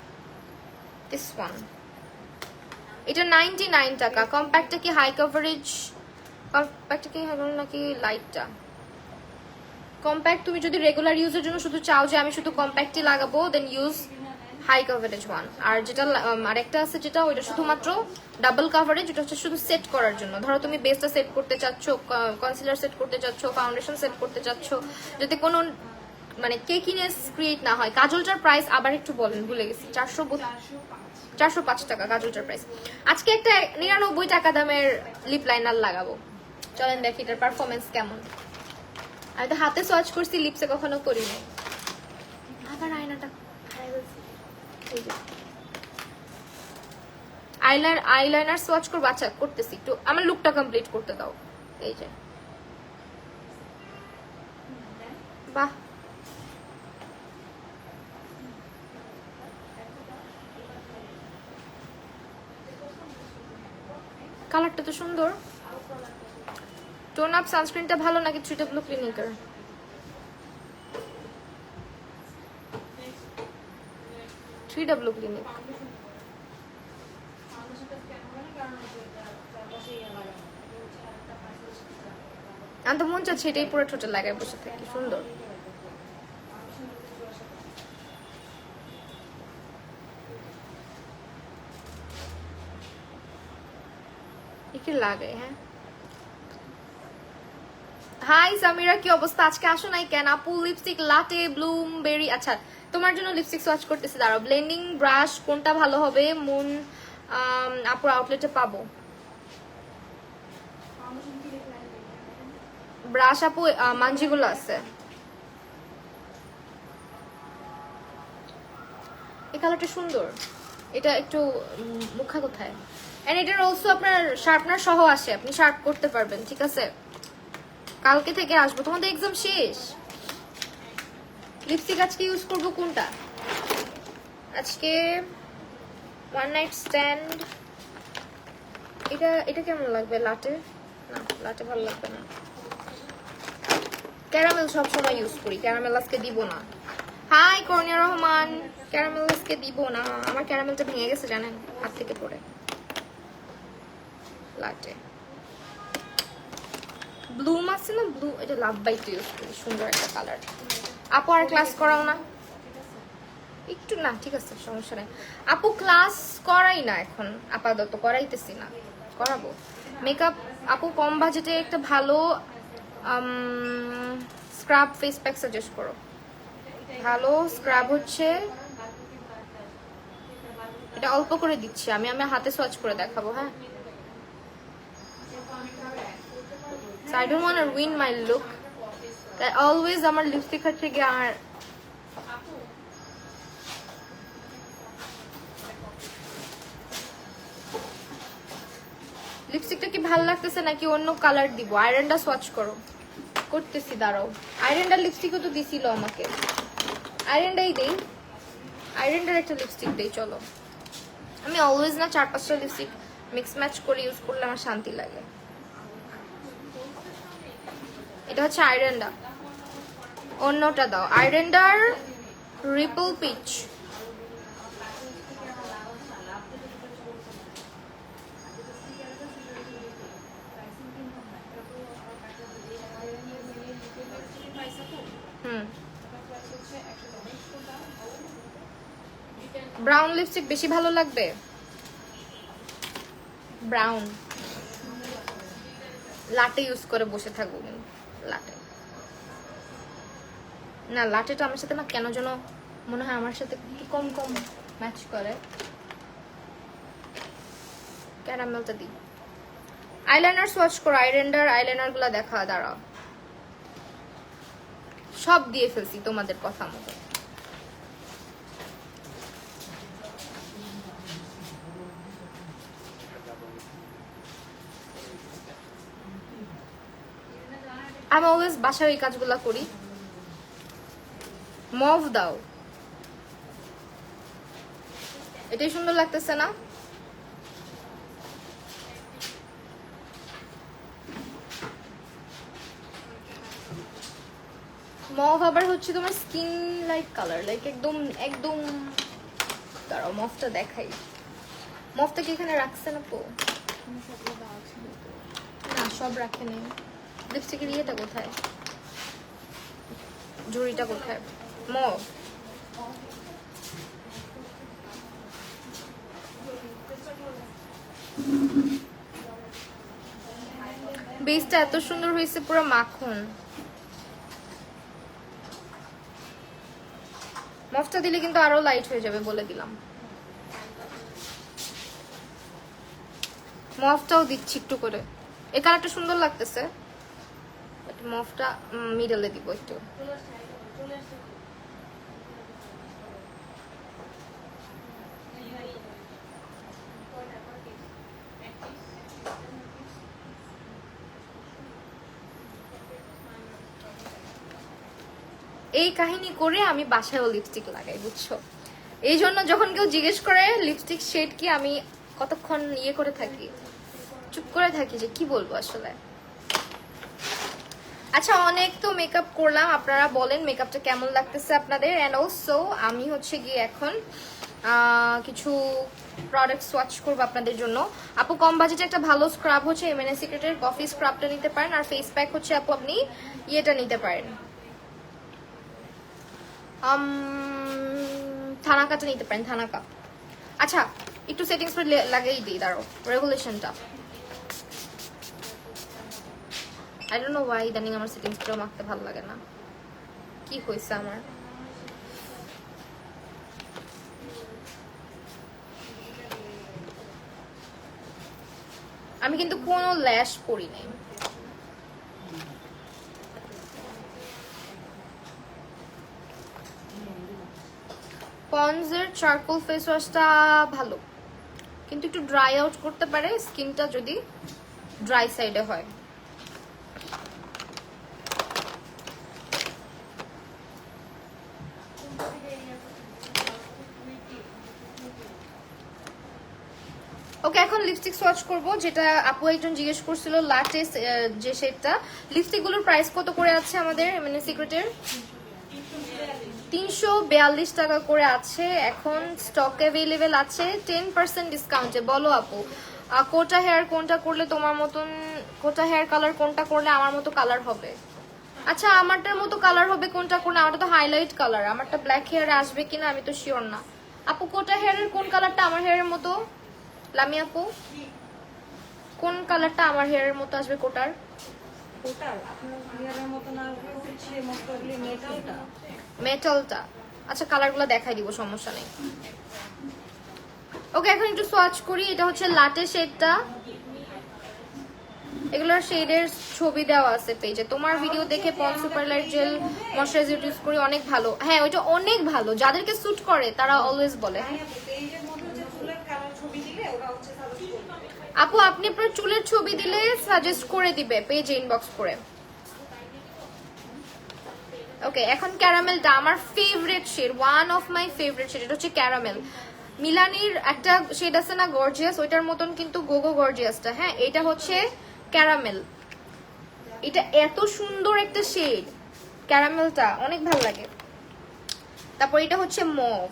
দিস ওয়ান। এটা 99 টাকা। কম্প্যাক্টটা কি হাই কভারেজ? কম্প্যাক্টটা কি হবে নাকি লাইটটা? কম্প্যাক্ট তুমি যদি রেগুলার ইউজের জন্য শুধু চাও যে আমি শুধু কম্প্যাক্টই লাগাবো, then use high coverage one. আর যেটা আরেকটা আছে যেটা ওইটা শুধুমাত্র ডাবল কাভারেজ, ওটা হচ্ছে শুধু সেট করার জন্য। ধরো তুমি বেসটা সেট করতে চাচ্ছ, কনসিলার সেট করতে চাচ্ছ, ফাউন্ডেশন সেট করতে চাচ্ছ, যাতে কোনো মানে কেকিনেস ক্রিয়েট না হয়। কাজলটার প্রাইস আবার একটু বলেন, ভুলে গেছি। 405 টাকা কাজলটার প্রাইস। আজকে একটা 99 টাকা দামের লিপ লাইনার লাগাবো, চলেন দেখি এটার পারফরমেন্স কেমন। আমি তো হাতে সোয়াচ করছি, লিপসে কখনো করি নাই। আবার আয়নাটা আইলাইনার সোয়াচ করবো? আচ্ছা করতেছি, একটু আমার লুকটা কমপ্লিট করতে দাও। এই যে বাহ, কালারটা তো সুন্দর। টোন আপ সানস্ক্রিনটা ভালো নাকি 3W ক্লিনিকের? 3W clinic. আমি তো মন চাচ্ছে এটাই পুরো ঠোঁটে লাগায় বসে থাকি, সুন্দর। কি লাগে? হ্যাঁ, হাই সামিরা, কি অবস্থা? আজকে আসো নাই কেন আপু? Lipstick লাটে Bloomberry. আচ্ছা তোমার জন্য লিপস্টিক সোয়াচ করতেছি, দাঁড়াও। ব্লেন্ডিং ব্রাশ কোনটা ভালো হবে? মুন আপুর আউটলেটে পাবো ব্রাশ আপু, মানজিগুলো আছে। এই কালারটা সুন্দর, এটা একটু মুখা কোথায়। এন্ড এটার অলসো আপনার শার্পনার সহ আসে, আপনি শার্প করতে পারবেন। ঠিক আছে, কালকে থেকে আসবো, তোমাদের এক্সাম শেষ। লিপস্টিক আজকে ইউজ করব কোনটা? আজকে ওয়ান নাইট স্ট্যান্ড। এটা কেমন লাগবে? লাটে না, লাটে ভালো লাগবে না। ক্যারামেল সবসময় ইউজ করি, ক্যারামেল আজকে দিব না। হাই কর্নিয়া রহমান, ক্যারামেল আজকে দিব না, আমার ক্যারামেলটা ভেঙে গেছে জানেন, হাত থেকে পড়ে। লাটে ব্লুম আছে না, ব্লু, এটা লাভ বাইট ইউজ করি, সুন্দর একটা কালার। আপু আর ক্লাস করাও না? একটু না, ঠিক আছে, সমস্যা নেই আপু, ক্লাস করাই না এখন আপাতত, করাইতেছি না, করাবো। মেকআপ আপু কম বাজেটে একটা ভালো স্ক্রাব ফেস প্যাক সাজেস্ট করো। ভালো স্ক্রাব হচ্ছে এটা, অল্প করে দিচ্ছি আমি, হাতে সোয়াচ করে দেখাবো। হ্যাঁ, I don't want to ruin my look. That always আমার লিপস্টিক হচ্ছে গিয়ে আর লিপস্টিকটা কি ভালো লাগতেছে নাকি অন্য কালার দিব? আয়রনটা সোয়াচ করো, করতেছি, দাঁড়াও। আয়রনটার লিপস্টিকও তো দিছিল আমাকে, আয়রনটাই দেই, আয়রনটার একটা লিপস্টিক দেই। চলো, আমি অলওয়েজ না 4-5টা লিপস্টিক মিক্স ম্যাচ করে ইউজ করলে আমার শান্তি লাগে। এটা হচ্ছে আয়রনটা, অন্যটা দাও। আয়রনটার রিপল পিচ, ব্রাউন লিপস্টিক বেশি ভালো লাগবে। ব্রাউন লাটে ইউজ করে বসে থাকবো, লাটে না, লাটেটা আমার সাথে না কেন যেন মনে হয় আমার সাথে কম কম ম্যাচ করে। ক্যারামেলটা দিই। আইলাইনার সোয়াচ করো, আইলাইনার গুলা দেখা, দাঁড়াও, সব দিয়ে ফেলছি তোমাদের কথা মতো। আমি অলওয়েজ বাসায় এই কাজগুলা করি। মভ দাও, এটাই সুন্দর লাগতেছে না? মভ আবার হচ্ছে তোমার স্কিন লাইক কালার, লাইক একদম একদম। দাঁড়াও মভটা দেখাই। মভটা কি এখানে রাখছে না? তো না, সব রাখে নেই। লিপস্টিকের ইয়েটা কোথায়, জুড়িটা কোথায়? মভ বেসটা এত সুন্দর হয়েছে, পুরো মাখন। মফটা দিলে কিন্তু আরো লাইট হয়ে যাবে, বলে দিলাম। মফটাও দিচ্ছি একটু করে, এই কালারটা সুন্দর লাগতেছে। মফটা মিডলে দিব একটু। এই কাহিনী করে আমি বাসায়ও লিপস্টিক লাগাই, বুঝছো? এই জন্য যখন কেউ জিজ্ঞেস করে লিপস্টিক শেড কি, আমি কতক্ষণ ইয়ে করে থাকি, চুপ করে থাকি যে কি বলবো আসলে। আচ্ছা, অনেক তো মেকআপ করলাম, আপনারা বলেন মেকআপটা কেমন লাগতেছে আপনাদের। অ্যান্ড অলসো আমি হচ্ছে গিয়ে এখন কিছু প্রোডাক্ট সোয়াচ করবো আপনাদের জন্য। আপু কম বাজেটে একটা ভালো স্ক্রাব হচ্ছে এমএনএ সিক্রেটের কফি স্ক্রাবটা নিতে পারেন, আর ফেস প্যাক হচ্ছে আপু আপনি ইয়েটা নিতে পারেন, থানাকাটা নিতে পারেন, থানাকা। আচ্ছা, একটু সেটিংস স্প্রে লাগিয়ে দিই, দাঁড়ো, রেগুলেশনটা। আই ডোন্ট নো ওয়াই ইদানিং আমার সেটিংস স্প্রে মাখতে ভালো লাগে না, কি হয়েছে আমার। আমি কিন্তু কোনো ল্যাশ করি নাই। পন্ডসের চারকোল ফেস ওয়াশটা ভালো, কিন্তু একটু ড্রাই আউট করতে পারে স্কিনটা যদি ড্রাই সাইডে হয়। ওকে, এখন লিপস্টিক সোয়াচ করব, যেটা আপু একজন জিজ্ঞেস করছিল লাটেস্ট যে শেডটা। লিপস্টিক গুলোর প্রাইস কত করে আছে আমাদের মানে সিক্রেটের? 342 টাকা করে আছে এখন, স্টক অ্যাভেলেবেল আছে 10% ডিসকাউন্টে। বলো আপু, কোটা হেয়ার কোনটা করলে তোমার মতন, কোটা হেয়ার কালার কোনটা করলে আমার মতো কালার হবে? আচ্ছা, আমারটার মতো কালার হবে কোনটা করলে? আমারটা তো হাইলাইট কালার, আমারটা ব্ল্যাক হেয়ারে আসবে কিনা আমি তো শিওর না। আপু কোটা হেয়ারের কোন কালারটা আমার হেয়ারের মতো? লামি আপু, কোন কালারটা আমার হেয়ারের মতো আসবে কোটার? মেটালটা। আচ্ছা, কালারগুলো দেখাই দিব, সমস্যা নেই। ওকে, এখন একটু সোয়াচ করি। এটা হচ্ছে লাটে শেডটা, এগুলোর শেডের ছবি দেওয়া আছে পেজে। তোমার ভিডিও দেখে Pond's super light gel moisturiser use করি, অনেক ভালো। হ্যাঁ, ওইটা অনেক ভালো, যাদেরকে স্যুট করে তারা অলওয়েজ বলে। আপু আপনি আপনার চুলের ছবি দিলে সাজেস্ট করে দিবে পেজে ইনবক্স করে। ওকে, এখন ক্যারামেলটা আমার favourite shade, one of my favourite shade. এটা হচ্ছে ক্যারামেল। মিলানির একটা শেড আছে না গর্জিয়াস, ওইটার মতন কিন্তু গোগো গর্জিয়াসটা। হ্যাঁ, এটা হচ্ছে ক্যারামেল। এটা এত সুন্দর একটা শেড, ক্যারামেলটা অনেক ভালো লাগে। তারপর এটা হচ্ছে মভ।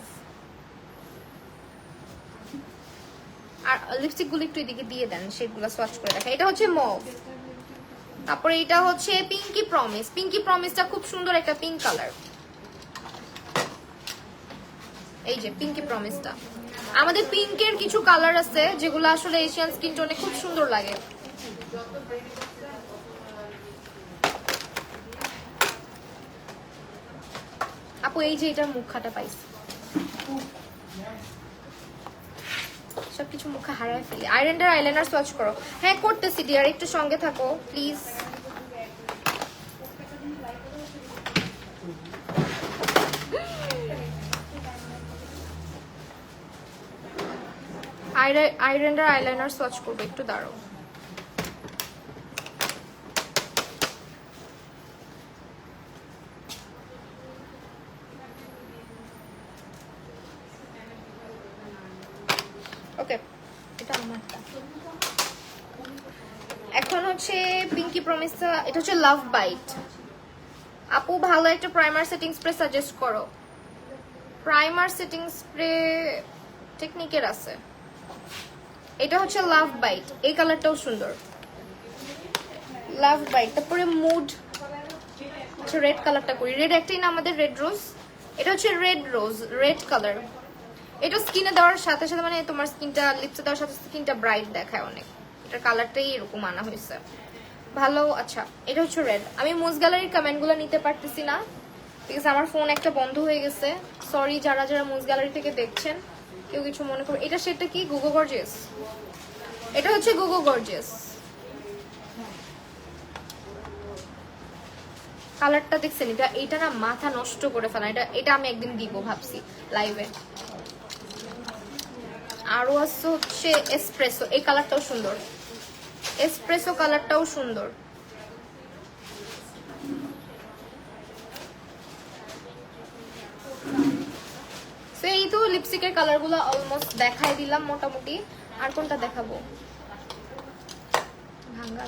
আর লিপস্টিক গুলো একটু এদিকে দিয়ে দেন, শেডগুলো সোয়াচ করে রাখা। এটা হচ্ছে মভ। তারপরে এটা হচ্ছে পিঙ্কি প্রমিস। পিঙ্কি প্রমিসটা খুব সুন্দর একটা পিঙ্ক কালার। এই যে পিঙ্কি প্রমিসটা। আমাদের পিঙ্কের কিছু কালার আছে যেগুলো আসলে এশিয়ান স্কিন টোনে খুব সুন্দর লাগে। আপু এই যে এটার মুখাটা পাইছি, সবকিছু মুখে হারায় ফেলি। আইল্যান্ডার আইলাইনার সোয়াচ করো। হ্যাঁ করতেছি ডিয়ার, একটু সঙ্গে থাকো প্লিজ। আইল্যান্ডার আইলাইনার সোয়াচ করবো, একটু দাঁড়াও। ওকে, এটা আমারটা। এখন হচ্ছে পিঙ্কি প্রমিসটা, এটা হচ্ছে লাভ বাইট। আপু ভালো একটা প্রাইমার সেটিং স্প্রে সাজেস্ট করো। প্রাইমার সেটিং স্প্রে টেকনিকের আছে, এটা হচ্ছে লাভ বাইট। এই কালারটাও সুন্দর, লাভ বাইট। তারপরে মুড, আচ্ছা রেড কালারটা করি। রেড একটাই না আমাদের, রেড রোজ। এটা হচ্ছে রেড রোজ, রেড কালার। এটা স্কিনে দেওয়ার সাথে সাথে মানে তোমার স্কিনটা লিপসে দেওয়ার সাথে স্কিনটা ব্রাইট দেখায় অনেক। এটার কালারটাই এরকম আনা হয়েছে, ভালো। আচ্ছা, এটা হচ্ছে রেড। আমি মুজ গ্যালারির কমেন্টগুলো নিতে পারতেছি না, বিকজ আমার ফোন একটা বন্ধ হয়ে গেছে। সরি যারা যারা মুজ গ্যালারি থেকে দেখছেন, কেউ কিছু মনে করবে। এটা সেটা কি গুগো গর্জিয়াস, এটা হচ্ছে গুগো গর্জিয়াস। কালারটা দেখছেন? এটা না মাথা নষ্ট করে ফেলা। এটা আমি একদিন দিব ভাবছি লাইভে। আরো আছে হচ্ছে এসপ্রেসো, এই কালারটাও সুন্দর। এসপ্রেসো কালারটাও সুন্দর। লিপস্টিকের কালারগুলো অলমোস্ট দেখাই দিলাম মোটামুটি। আর কোনটা দেখাবো? ভাঙা।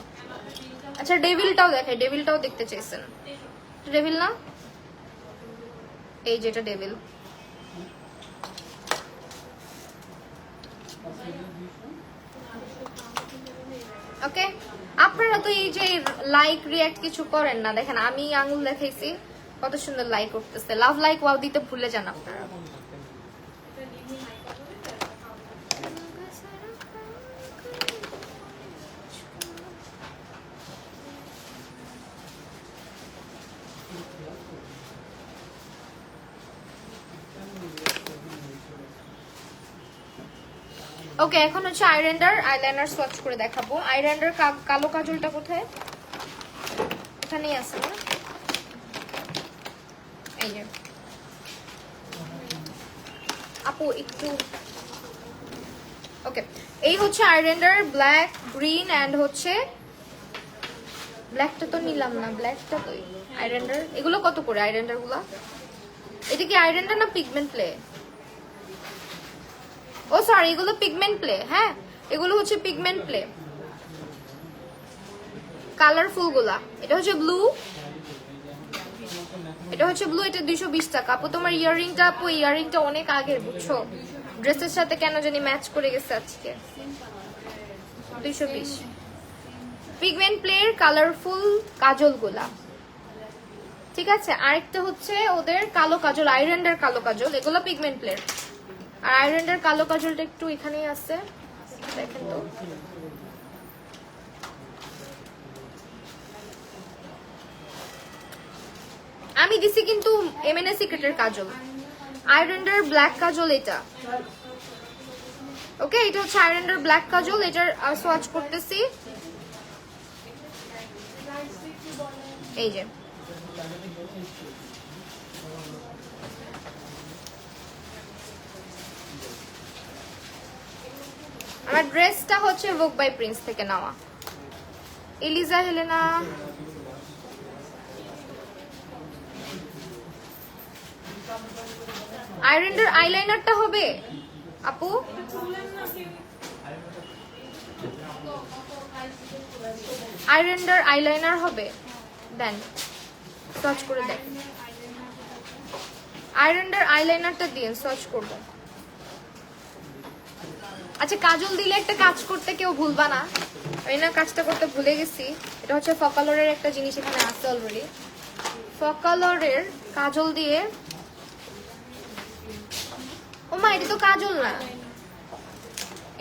আচ্ছা ডেভিলটাও দেখাই, ডেভিলটাও দেখতে চাইছেন। ডেভিল না, এই যেটা ডেভিল। ওকে, আপনারা তো এই যে লাইক রিয়াক্ট কিছু করেন না, দেখেন আমি আঙুল দেখাইছি কত সুন্দর লাইক করতেছে। লাভ লাইক ওয়াও দিতে ভুলে যান আপনারা। ওকে, এখন হচ্ছে আইলাইনার সোয়াচ করে দেখাবো। আইলাইনার কালো কাজলটা কোথায়? এখানেই আছে না? এই যে আপু একটু। ওকে, এই হচ্ছে আইলাইনার ব্ল্যাক, গ্রিন এন্ড হচ্ছে ব্ল্যাকটা তো নিলাম না, ব্ল্যাকটা তো আইলাইনার। এগুলো কত করে আইলাইনার গুলা? এটা কি আইলাইনার না পিগমেন্ট প্লে? ও সরি, এগুলো পিগমেন্ট প্লে। হ্যাঁ, এগুলো হচ্ছে পিগমেন্ট প্লে, কালারফুল গুলা। এটা হচ্ছে ব্লু, এটা হচ্ছে ব্লু, এটা 220 টাকা। আপু তোমার ইয়াররিংটা, আপু ইয়াররিংটা অনেক আগের বুঝছো, ড্রেসের সাথে কেন জানি ম্যাচ করে গেছে আজকে। 220 পিগমেন্ট প্লের কালারফুল কাজল গুলা, ঠিক আছে। আরেকটা হচ্ছে ওদের কালো কাজল, আইল্যান্ডার কালো কাজল, এগুলো পিগমেন্ট প্লের। আর আইল্যান্ডার কালো কাজলটা একটু এখানেই আছে, দেখেন তো। আমি দিছি কিন্তু এমএনএ সিক্রেটের কাজল, আইল্যান্ডার ব্ল্যাক কাজল এটা। ওকে, এটা হচ্ছে আইল্যান্ডার ব্ল্যাক কাজল, এটার সোয়াচ করতেছি। এই যে আমার ড্রেসটা হচ্ছে ভোগ বাই প্রিন্স থেকে নেওয়া, এলিজা হেলেনা। আইল্যান্ডার আইলাইনারটা হবে আপু? আইল্যান্ডার আইলাইনার হবে, দেন সার্চ করে দেখ। আইল্যান্ডার আইলাইনারটা দিয়ে সার্চ করব। আচ্ছা, কাজল দিলে একটা কাজ করতে কেউ ভুলবা না, আমি না কাজটা করতে ভুলে গেছি। এটা হচ্ছে ফকালরের একটা জিনিস এখানে আছে অলরেডি। ফকালরের কাজল দিয়ে, ও মা এটা তো কাজল না,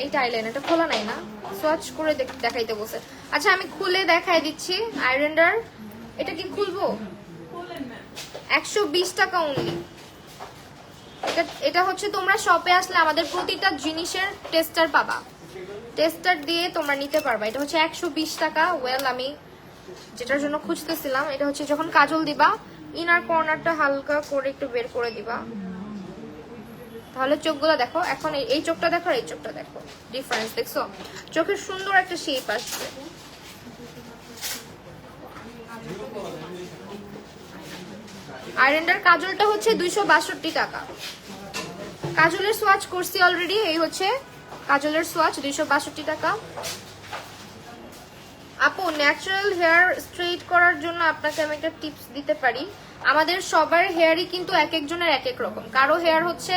এইটা আইলাইনারটা খোলা নাই না, সোয়াচ করে দেখাইতে বসে। আচ্ছা আমি খুলে দেখাই দিচ্ছি। আইল্যান্ডার এটা কি খুলবো? 120 টাকা অনলি। এটা হচ্ছে তোমরা শপে আসলে আমাদের প্রতিটা জিনিসের টেস্টার পাবা, টেস্টার দিয়ে তোমরা নিতে পারবা। এটা হচ্ছে 120 টাকা। ওয়েল, আমি যেটার জন্য খুঁজতেছিলাম, এটা হচ্ছে যখন কাজল দিবা ইনার কর্নারটা হালকা করে একটু বের করে দিবা, তাহলে চোখগুলো দেখো। এখন এই চোখটা দেখো আর এই চোখটা দেখো, ডিফারেন্স দেখছো? চোখের সুন্দর একটা শেপ আসছে। আইল্যান্ডার কাজলটা হচ্ছে 262 টাকা। কাজলের সোয়াচ করছি অলরেডি, এই হচ্ছে কাজলের সোয়াচ, 262 টাকা। আপু ন্যাচারাল হেয়ার স্ট্রেট করার জন্য আপনাকে আমি একটা টিপস দিতে পারি। আমাদের সবার হেয়ারই কিন্তু এক একজনের এক এক রকম। কারো হেয়ার হচ্ছে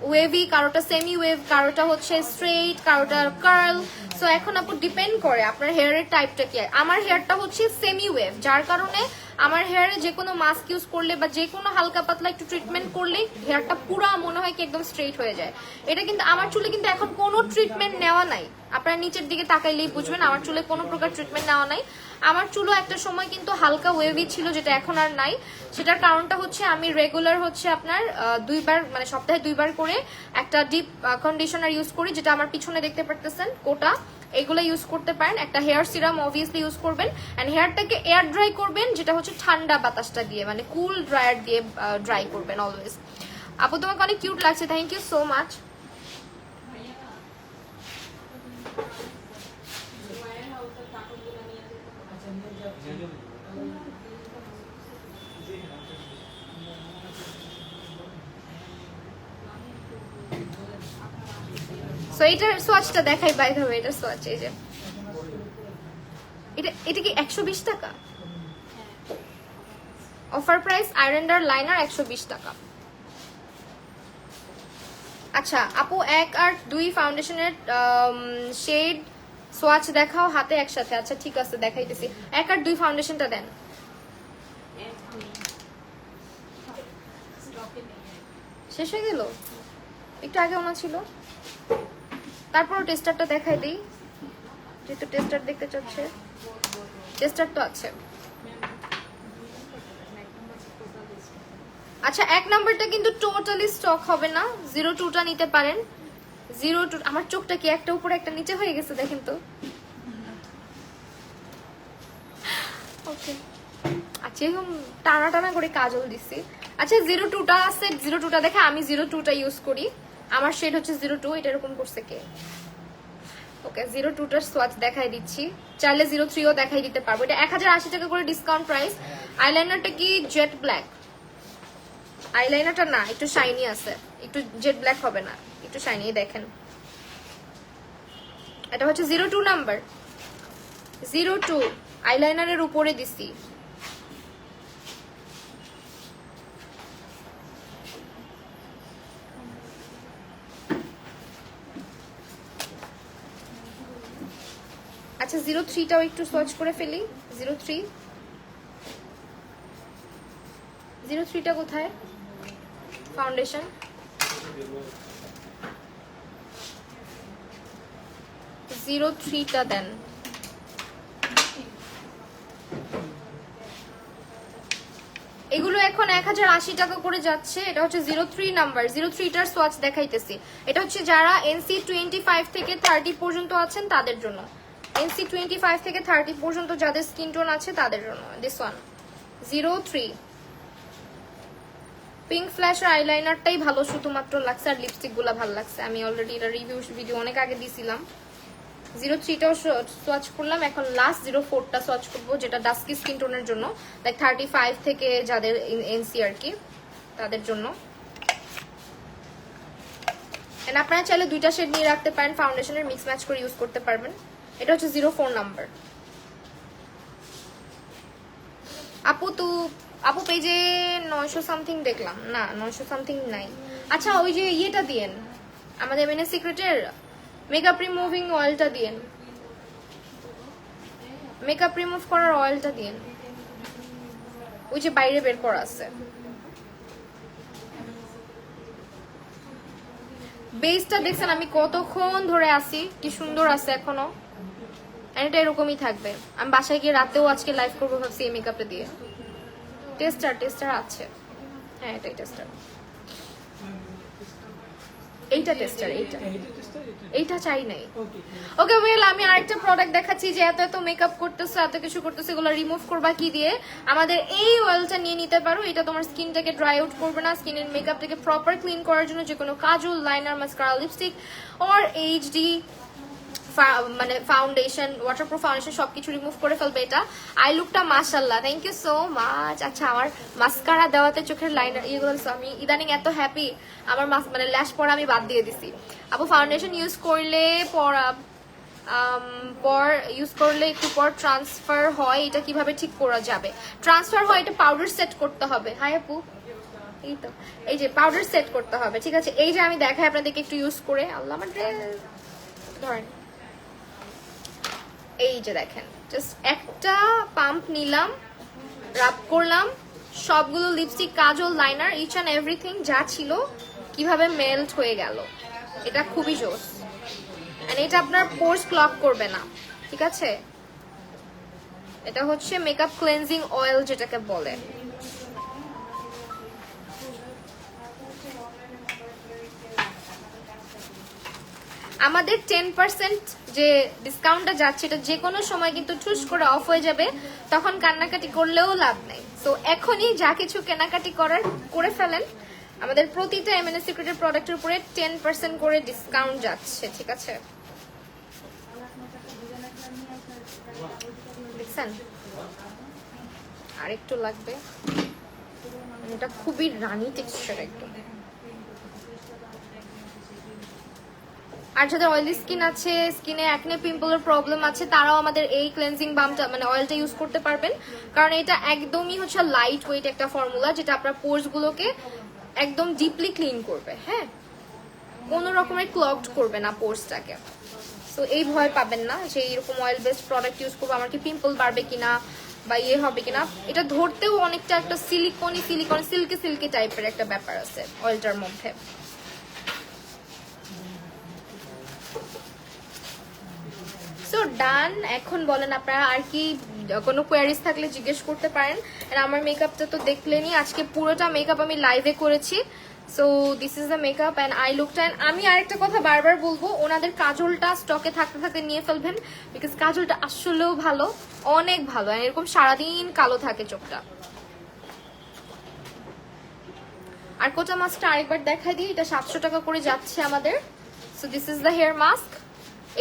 ওয়েভি, কারোটা সেমি ওয়েভ, কারোটা হচ্ছে স্ট্রেট, কারোটা কার্ল। সো এখন আপু ডিপেন্ড করে আপনার হেয়ারের টাইপটা কি। আমার হেয়ারটা হচ্ছে সেমি ওয়েভ, যার কারণে আমার হেয়ারে যে কোনো মাস্ক ইউজ করলে বা যে কোনো হালকা পাতলা একটু ট্রিটমেন্ট করলেই হেয়ারটা পুরো মনে হয় কি একদম স্ট্রেট হয়ে যায়। এটা কিন্তু আমার চুলে কিন্তু এখন কোনো ট্রিটমেন্ট নেওয়া নাই, আপনারা নিচের দিকে তাকাইলেই বুঝবেন আমার চুলে কোনো প্রকার ট্রিটমেন্ট নেওয়া নাই। আমার চুলও একটা সময় কিন্তু হালকা ওয়েভি ছিল, যেটা এখন আর নাই। সেটার কারণটা হচ্ছে আমি রেগুলার হচ্ছে আপনার 2 বার, মানে সপ্তাহে 2 বার করে একটা ডিপ কন্ডিশনার ইউজ করি, যেটা আমার পিছনে দেখতে পারতেছেন কোটা, এগুলো ইউজ করতে পারেন। একটা হেয়ার সিরাম অবভিয়াসলি ইউজ করবেন, এন্ড হেয়ারটাকে এয়ার ড্রাই করবেন, যেটা হচ্ছে ঠান্ডা বাতাসটা দিয়ে, মানে কুল ড্রায়ার দিয়ে ড্রাই করবেন অলওয়েজ। আপু তোমাকে অনেক কিউট লাগছে, thank you so much. So এটার সোয়াচটা দেখাই, বাই দ্য ওয়ে এটার সোয়াচ এই যে এটা কি 120 টাকা অফার প্রাইস। আইল্যান্ডার লাইনার 120 টাকা। আচ্ছা আপু 1 আর 2 ফাউন্ডেশনের শেড সোয়াচ দেখাও হাতে একসাথে। আচ্ছা ঠিক আছে দেখাইতেছি। 1 আর 2 ফাউন্ডেশনটা দেন। শেষ হয়ে গেল, একটু আগে ওনা ছিল। তারপরও টেস্টারটা দেখাই দিই, যেহেতু টেস্টার দেখতে চাচ্ছে। টেস্টার তো আছে। আচ্ছা 1 নাম্বারটা কিন্তু টোটালি স্টক হবে না, 02টা নিতে পারেন। 02 আমার চোখটা কি একটা উপরে একটা নিচে হয়ে গেছে দেখেন তো। ওকে আচ্ছা এরকম টানা টানা করে কাজল দিছি। আচ্ছা 02টা আছে, 02টা দেখে আমি 02টা ইউজ করি, আমার শেড হচ্ছে 02। এটা এরকম করছে কে? ওকে 02টার সোয়াচ দেখাই দিচ্ছি, চাইলে 03ও দেখাই দিতে পারবো। এটা 1080 টাকা করে ডিসকাউন্ট প্রাইস। আইলাইনারটা কি জেট ব্ল্যাক? আইলাইনারটা না, একটু শাইনি আছে, একটু জেট ব্ল্যাক হবে না, একটু শাইনি। দেখেন এটা হচ্ছে 02 নাম্বার, 02 আইলাইনারের উপরে দিছি। আচ্ছা 03টাও একটু সার্চ করে ফেলি। 03টা কোথায়? ফাউন্ডেশন জিরো থ্রিটা দেন। এগুলো এখন 1080 টাকা করে যাচ্ছে। এটা হচ্ছে 03 নাম্বার, 03টার সোয়াচ দেখাইতেছি। এটা হচ্ছে যারা NC 25 থেকে 30 পর্যন্ত আছেন তাদের জন্য। NC 25 থেকে 30 পর্যন্ত যাদের স্কিন টোন আছে তাদের জন্য দিস ওয়ান 03। পিঙ্ক ফ্ল্যাশ আইলাইনারটাই ভালো শুধুমাত্র লাগছে, আর লিপস্টিক গুলা ভালো লাগছে। আমি অলরেডি এটা রিভিউ ভিডিও অনেক আগে দিয়েছিলাম। 03টাও সোয়াচ করলাম, এখন লাস্ট 04টা সোয়াচ করবো, যেটা ডাস্কি স্কিন টোনের জন্য, লাইক 35 থেকে যাদের এনসি আর কি তাদের জন্য। এন্ড আপনারা চাইলে 2টা শেড নিয়ে রাখতে পারেন, ফাউন্ডেশনের মিক্স ম্যাচ করে ইউজ করতে পারবেন। এটা হচ্ছে 04 নাম্বার। আপু পেজে 900 সামথিং দেখলাম, না 900 সামথিং নাই। আচ্ছা ওই যে ইয়েটা দিয়েন, আমাদের মেনে সিক্রেটের মেকআপ রিমুভিং অয়েলটা দিয়েন, মেকআপ রিমুভ করার অয়েলটা দিয়েন, ওই যে বাইরে বের করা আছে। বেসটা দেখছেন আমি কতক্ষণ ধরে আসি, কি সুন্দর আছে এখনো। এটা এরকমই থাকবে। আমি বাসায় গিয়ে রাতেও আজকে লাইভ করবো ভাবছি এই মেকআপটা দিয়ে। টেস্টার আছে, হ্যাঁ এটাই টেস্টার, এইটা টেস্টার, এইটা চাই নাই। ওকে ওয়েল আমি আরেকটা প্রোডাক্ট দেখাচ্ছি যে এত মেকআপ করতেছে, এত কিছু করতেছে, এগুলো রিমুভ করবা কি দিয়ে? আমাদের এই অয়েলটা নিয়ে নিতে পারো। এটা তোমার স্কিনটাকে ড্রাই আউট করবে না, স্কিনের মেকআপটাকে প্রপার ক্লিন করার জন্য যে কোনো kajal, liner, mascara, lipstick or HD মানে ফাউন্ডেশন, ওয়াটারপ্রুফ ফাউন্ডেশন সবকিছু রিমুভ করে ফেলবে এটা। আই লুকটা মাশাআল্লাহ, থ্যাংক ইউ সো মাচ। আচ্ছা আমার মাস্কারা দেওয়াতে চোখের লাইনার ইয়েগুলো, আমি ইদানিং এত হ্যাপি, আমার মানে ল্যাশ পরা আমি বাদ দিয়ে দিছি। আপু ফাউন্ডেশন ইউজ করলে ইউজ করলে একটু পর ট্রান্সফার হয়, এটা কিভাবে ঠিক করা যাবে? ট্রান্সফার হয় এটা পাউডার সেট করতে হবে। হাই আপু, এই তো এই যে পাউডার সেট করতে হবে, ঠিক আছে। এই যে আমি দেখাই আপনাদেরকে একটু ইউজ করে। আল্লাহ আমার ড্রেস ধরেন, এই যে দেখেন, জাস্ট একটা পাম্প নিলাম, রাব করলাম, সবগুলো lipstick, kajal, liner, each and everything যা ছিল কিভাবে মেল্ট হয়ে গেল। এটা খুবই জোস, এন্ড এটা আপনার পোর্স ক্লগ করবে না, ঠিক আছে। এটা হচ্ছে মেকআপ ক্লেনজিং অয়েল যেটাকে বলে। আমাদের 10% যে ডিসকাউন্টটা যাচ্ছে, এটা যে কোনো সময় কিন্তু ঠুস করে অফ হয়ে যাবে, তখন কান্নাকাটি করলেও লাভ নাই। সো এখনই যা কিছু কেনাকাটি করার করে ফেলেন। আমাদের প্রতিটা এমএনএস সিক্রেটের প্রোডাক্টের উপরে 10% করে ডিসকাউন্ট যাচ্ছে, ঠিক আছে। দেখছেন আরেকটু লাগবে, এটা খুবই রানী টেক্সচার একদম। আর যাদের অয়েলি স্কিন আছে, স্কিনে অ্যাকনে পিম্পলের প্রবলেম আছে, তারাও আমাদের এই ক্লেন্সিং বামটা মানে অয়েলটা ইউজ করতে পারবেন। কারণ এটা একদমই হচ্ছে লাইট ওয়েট একটা ফর্মুলা, যেটা আপনার পোর্স গুলোকে একদম ডিপলি ক্লিন করবে। হ্যাঁ, কোনো রকমের ক্লগড করবে না পোর্সটাকে। তো এই ভয় পাবেন না যে এরকম অয়েল বেসড প্রোডাক্ট ইউজ করবো আমার কি পিম্পল বাড়বে কিনা বা ইয়ে হবে কিনা। এটা ধরতেও অনেকটা একটা সিল্কি টাইপের একটা ব্যাপার আছে অয়েলটার মধ্যে। সো ডান। এখন বলেন আপনারা আর কি কোনো কোয়ারিজ থাকলে জিজ্ঞেস করতে পারেন। আর আমার মেকআপটা তো দেখলেনি, আজকে পুরোটা মেকআপ আমি লাইভে করেছি। So this is the makeup and I লুকটা। আমি আরেকটা কথা বারবার বলবো, ওনাদের কাজলটা স্টকে থাকতে থাকতে নিয়ে ফেলবেন, বিকজ কাজলটা আসলেও ভালো, অনেক ভালো। এরকম সারাদিন কালো থাকে চোখটা। আর কোটা মাস্কটা আরেকবার দেখাই দিই, এটা 700 টাকা করে যাচ্ছে আমাদের। So this is the hair mask.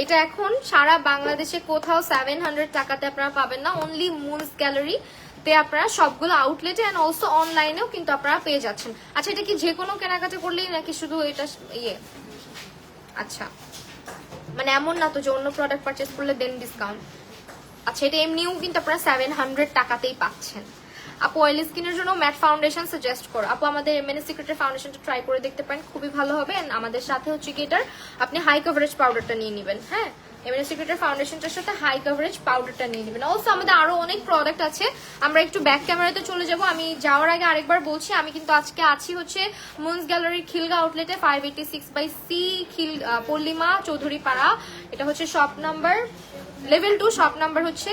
এটা এখন সারা বাংলাদেশে কোথাও 700 টাকাতে আপনারা পাবেন না, অনলি মুনস গ্যালারি তে আপনারা সবগুলো আউটলেটে এন্ড অলসো অনলাইনেও কিন্তু আপনারা পেয়ে যাচ্ছেন। আচ্ছা, এটা কি যে কোনো কেনাকাটা করলেই নাকি শুধু এটা ইয়ে? আচ্ছা, মানে এমন না তো যে অন্য প্রোডাক্ট পারচেজ করলে দেন ডিসকাউন্ট। আচ্ছা, এটা এমনিও কিন্তু আপনারা 700 টাকাতেই পাচ্ছেন। আপু অয়েলি স্কিনের জন্য ম্যাট ফাউন্ডেশন সাজেস্ট করো। আপু আমাদের এমএনএস সিক্রেটের ফাউন্ডেশনটা ট্রাই করে দেখতে পারেন, খুবই ভালো হবে। এন্ড আমাদের সাথে হচ্ছে কি এটার আপনি হাই কভারেজ পাউডারটা নিয়ে নেবেন। হ্যাঁ, এমএনএস সিক্রেটের ফাউন্ডেশনটার সাথে হাই কভারেজ পাউডারটা নিয়ে নেবেন। অলসো আমাদের আরো অনেক প্রোডাক্ট আছে, আমরা একটু ব্যাক ক্যামেরাতে চলে যাব। আমি যাওয়ার আগে আরেকবার বলছি, আমি কিন্তু আজকে আছি হচ্ছে মুনস গ্যালারির খিলগা আউটলেটে 586/C পল্লিমা চৌধুরী পাড়া। এটা হচ্ছে shop number level 2, shop number হচ্ছে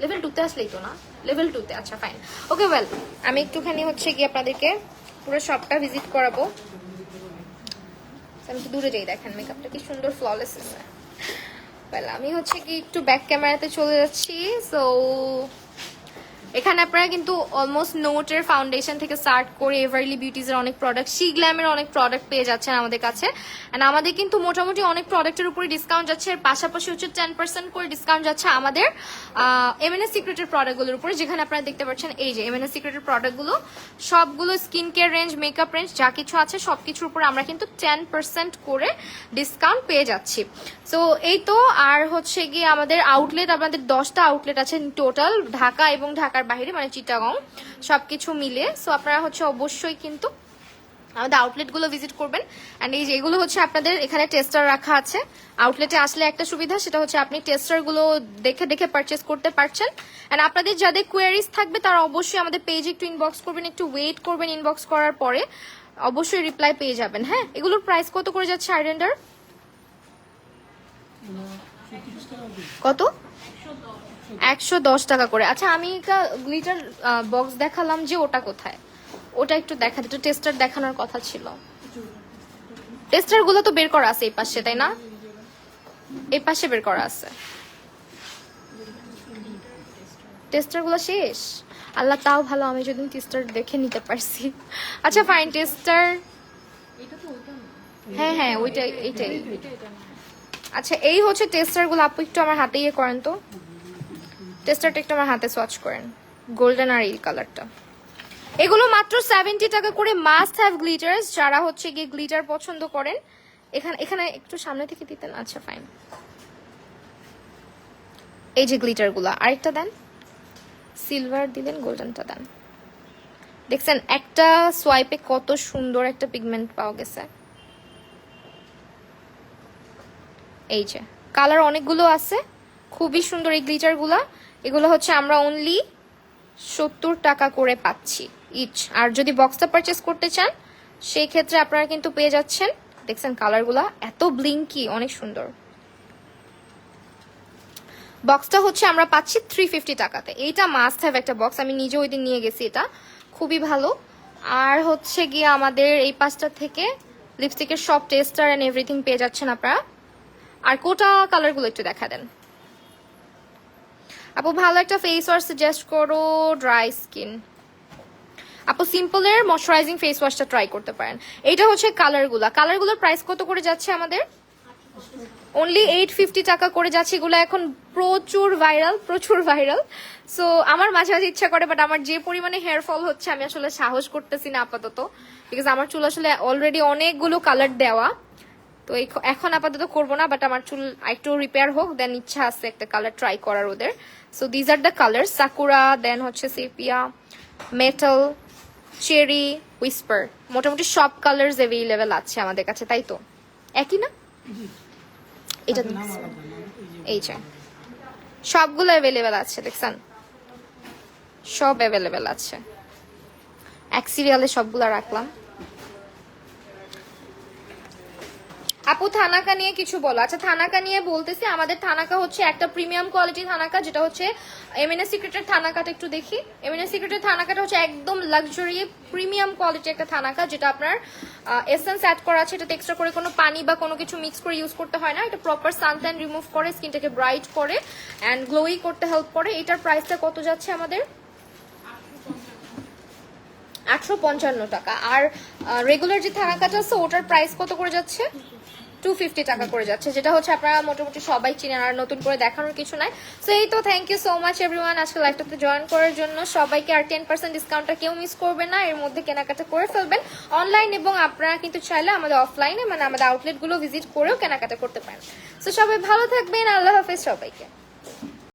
লেভেল 2তে আসলেই তো না, লেভেল 2তে। আচ্ছা ফাইন, ওকে ওয়েল। আমি একটুখানি হচ্ছে গিয়ে আপনাদেরকে পুরো শপটা ভিজিট করাবো। আমি একটু দূরে যাই, দেখেন মেকআপটা কি সুন্দর ফ্ললেস আছে। ওয়েল, আমি হচ্ছে কি একটু ব্যাক ক্যামেরাতে চলে যাচ্ছি। সো এখানে আপনারা কিন্তু অলমোস্ট নোটের ফাউন্ডেশন থেকে স্টার্ট করে এভারলি বিউটিজের অনেক প্রোডাক্ট, শি গ্ল্যামের অনেক প্রোডাক্ট পেয়ে যাচ্ছেন আমাদের কাছে। এন্ড আমাদের কিন্তু মোটামুটি অনেক প্রোডাক্টের উপরে ডিসকাউন্ট যাচ্ছে। এর পাশাপাশি হচ্ছে 10% করে ডিসকাউন্ট যাচ্ছে আমাদের এমএনএস সিক্রেটের প্রোডাক্টগুলোর উপরে, যেখানে আপনারা দেখতে পাচ্ছেন এই যে এমএনএস সিক্রেটের প্রোডাক্টগুলো সবগুলো skin care range, makeup range যা কিছু আছে সবকিছুর উপরে আমরা কিন্তু 10% করে ডিসকাউন্ট পেয়ে যাচ্ছি। সো এই তো। আর হচ্ছে গিয়ে আমাদের আউটলেট, আমাদের 10টা আউটলেট আছে টোটাল, ঢাকা এবং ঢাকার বাইরে মানে চিটাগং সবকিছু মিলে। সো আপনারা হচ্ছে অবশ্যই কিন্তু আমাদের আউটলেটগুলো ভিজিট করবেন। অ্যান্ড এই যে এগুলো হচ্ছে আপনাদের এখানে টেস্টার রাখা আছে। আউটলেটে আসলে একটা সুবিধা, সেটা হচ্ছে আপনি টেস্টারগুলো দেখে দেখে পারচেস করতে পারছেন। অ্যান্ড আপনাদের যাদের কোয়ারিজ থাকবে তারা অবশ্যই আমাদের পেজে একটু ইনবক্স করবেন, একটু ওয়েট করবেন। ইনবক্স করার পরে অবশ্যই রিপ্লাই পেয়ে যাবেন। হ্যাঁ, এগুলোর প্রাইস কত করে যাচ্ছে আইল্যান্ডার? কত? 110 টাকা করে। আচ্ছা, আমি একটা গ্লিটার বক্স দেখালাম যে, ওটা কোথায়? ওটা একটু দেখা দিত, টেস্টার দেখানোর কথা ছিল। টেস্টার গুলো তো বের করা আছে এই পাশে, তাই না? এই পাশে বের করা আছে। টেস্টার গুলো শেষ। আল্লাহ, তাও ভালো আমি যদি টেস্টার দেখে নিতে পারছি। আচ্ছা ফাইন, টেস্টার হ্যাঁ হ্যাঁ ওইটাই, এইটাই। আচ্ছা, এই হচ্ছে টেস্টার গুলো। আপু একটু আমার হাতে ইয়ে করেন তো, টেস্টারটা একটু আমার হাতে সোয়াচ করেন, গোল্ডেন আর এই কালারটা। এগুলো মাত্র 70 টাকা করে। মাস্ট হ্যাভ গ্লিটার্স, যারা হচ্ছে গিয়ে গ্লিটার পছন্দ করেন। এখানে একটু সামনে থেকে দিতেন। আচ্ছা ফাইন, এই যে গ্লিটার গুলা। আরেকটা দেন, সিলভার দিলেন, গোল্ডেনটা দেন। দেখছেন একটা সোয়াইপে কত সুন্দর একটা পিগমেন্ট পাওয়া গেছে। এই যে কালার অনেকগুলো আছে, খুবই সুন্দর এই গ্লিটার গুলা। এগুলো হচ্ছে আমরা অনলি 70 টাকা করে পাচ্ছি ইচ। আর যদি বক্সটা পারচেস করতে চান সেই ক্ষেত্রে আপনারা কিন্তু পেয়ে যাচ্ছেন। দেখছেন কালারগুলা এত ব্লিঙ্কি, অনেক সুন্দর। বক্সটা হচ্ছে আমরা পাচ্ছি 350 টাকাতে। এইটা মাস্ট হ্যাভ একটা বক্স, আমি নিজে ওই দিন নিয়ে গেছি, এটা খুবই ভালো। আর হচ্ছে গিয়ে আমাদের এই পাঁচটা থেকে লিপস্টিকের সব টেস্টার এন্ড এভরিথিং পেয়ে যাচ্ছেন আপনারা। আর কোটা কালারগুলো একটু দেখা দেন আপু। ভালো একটা ফেস ওয়াশ সাজেস্ট করো, ড্রাই স্কিন। আপু সিম্পলের ময়শ্চারাইজিং ফেস ওয়াশটা ট্রাই করতে পারেন। এইটা হচ্ছে কালারগুলোর প্রাইস কত করে যাচ্ছে আমাদের? অনলি 850 টাকা করে যাচ্ছে। এগুলো এখন প্রচুর ভাইরাল। সো আমার মাঝে মাঝে ইচ্ছা করে, বাট আমার যে পরিমাণে হেয়ার ফল হচ্ছে আমি আসলে সাহস করতেছি না আপাতত, বিকজ আমার চুল আসলে অলরেডি অনেকগুলো কালার দেওয়া। তো তো এখন আপাতত করবো না, বাট আমার চুল একটু রিপেয়ার হোক, দেন ইচ্ছা আছে একটা কালার ট্রাই করার ওদের। So these are the colour, Sakura, then হচ্ছে সেপিয়া, মেটাল, চেরি, হুইস্পার, মোটামুটি সব কালার্স অ্যাভেলেবেল আছে আমাদের কাছে, তাই তো? একই না? এটা এই যে সবগুলো অ্যাভেলেবেল আছে, দেখছেন? সব অ্যাভেলেবেল আছে, এক সিরিয়ালে সবগুলো রাখলাম। আপু থানাকা নিয়ে কিছু বলো। আচ্ছা থানাকা নিয়ে বলতেছি, আমাদের থানাকা হচ্ছে একটা প্রিমিয়াম কোয়ালিটি থানাকা, যেটা হচ্ছে এমএনএস সিক্রেটের থানাকাটা। একটু দেখি, এমএনএস সিক্রেটের থানাকাটা হচ্ছে একদম লাক্সারি প্রিমিয়াম কোয়ালিটি একটা থানাকা, যেটা আপনার এসেন্স অ্যাড করা আছে। এটাতে এক্সট্রা করে কোনো পানি বা কোনো কিছু মিক্স করে ইউজ করতে হয় না। এটা প্রপার সানট্যান রিমুভ করে, স্কিনটাকে ব্রাইট করে অ্যান্ড গ্লোই করতে হেল্প করে। এটার প্রাইসটা কত যাচ্ছে আমাদের? 855 টাকা। আর রেগুলার যে থানাকাটা আছে ওটার প্রাইস কত করে যাচ্ছে? 250 টাকা করে যাচ্ছে, যেটা হচ্ছে আপনারা মোটামুটি সবাই চিনেন, আর নতুন করে দেখানোর কিছু নাই। সো এই তো, thank you so much everyone আজকে লাইভটাতে জয়েন করার জন্য সবাইকে। আর 10% ডিসকাউন্টটা কেউ মিস করবেন না, এর মধ্যে কেনাকাটা করে ফেলবেন অনলাইন, এবং আপনারা কিন্তু চাইলে আমাদের অফলাইনে মানে আমাদের আউটলেটগুলো ভিজিট করেও কেনাকাটা করতে পারেন। সো সবাই ভালো থাকবেন, আল্লাহ হাফেজ সবাইকে।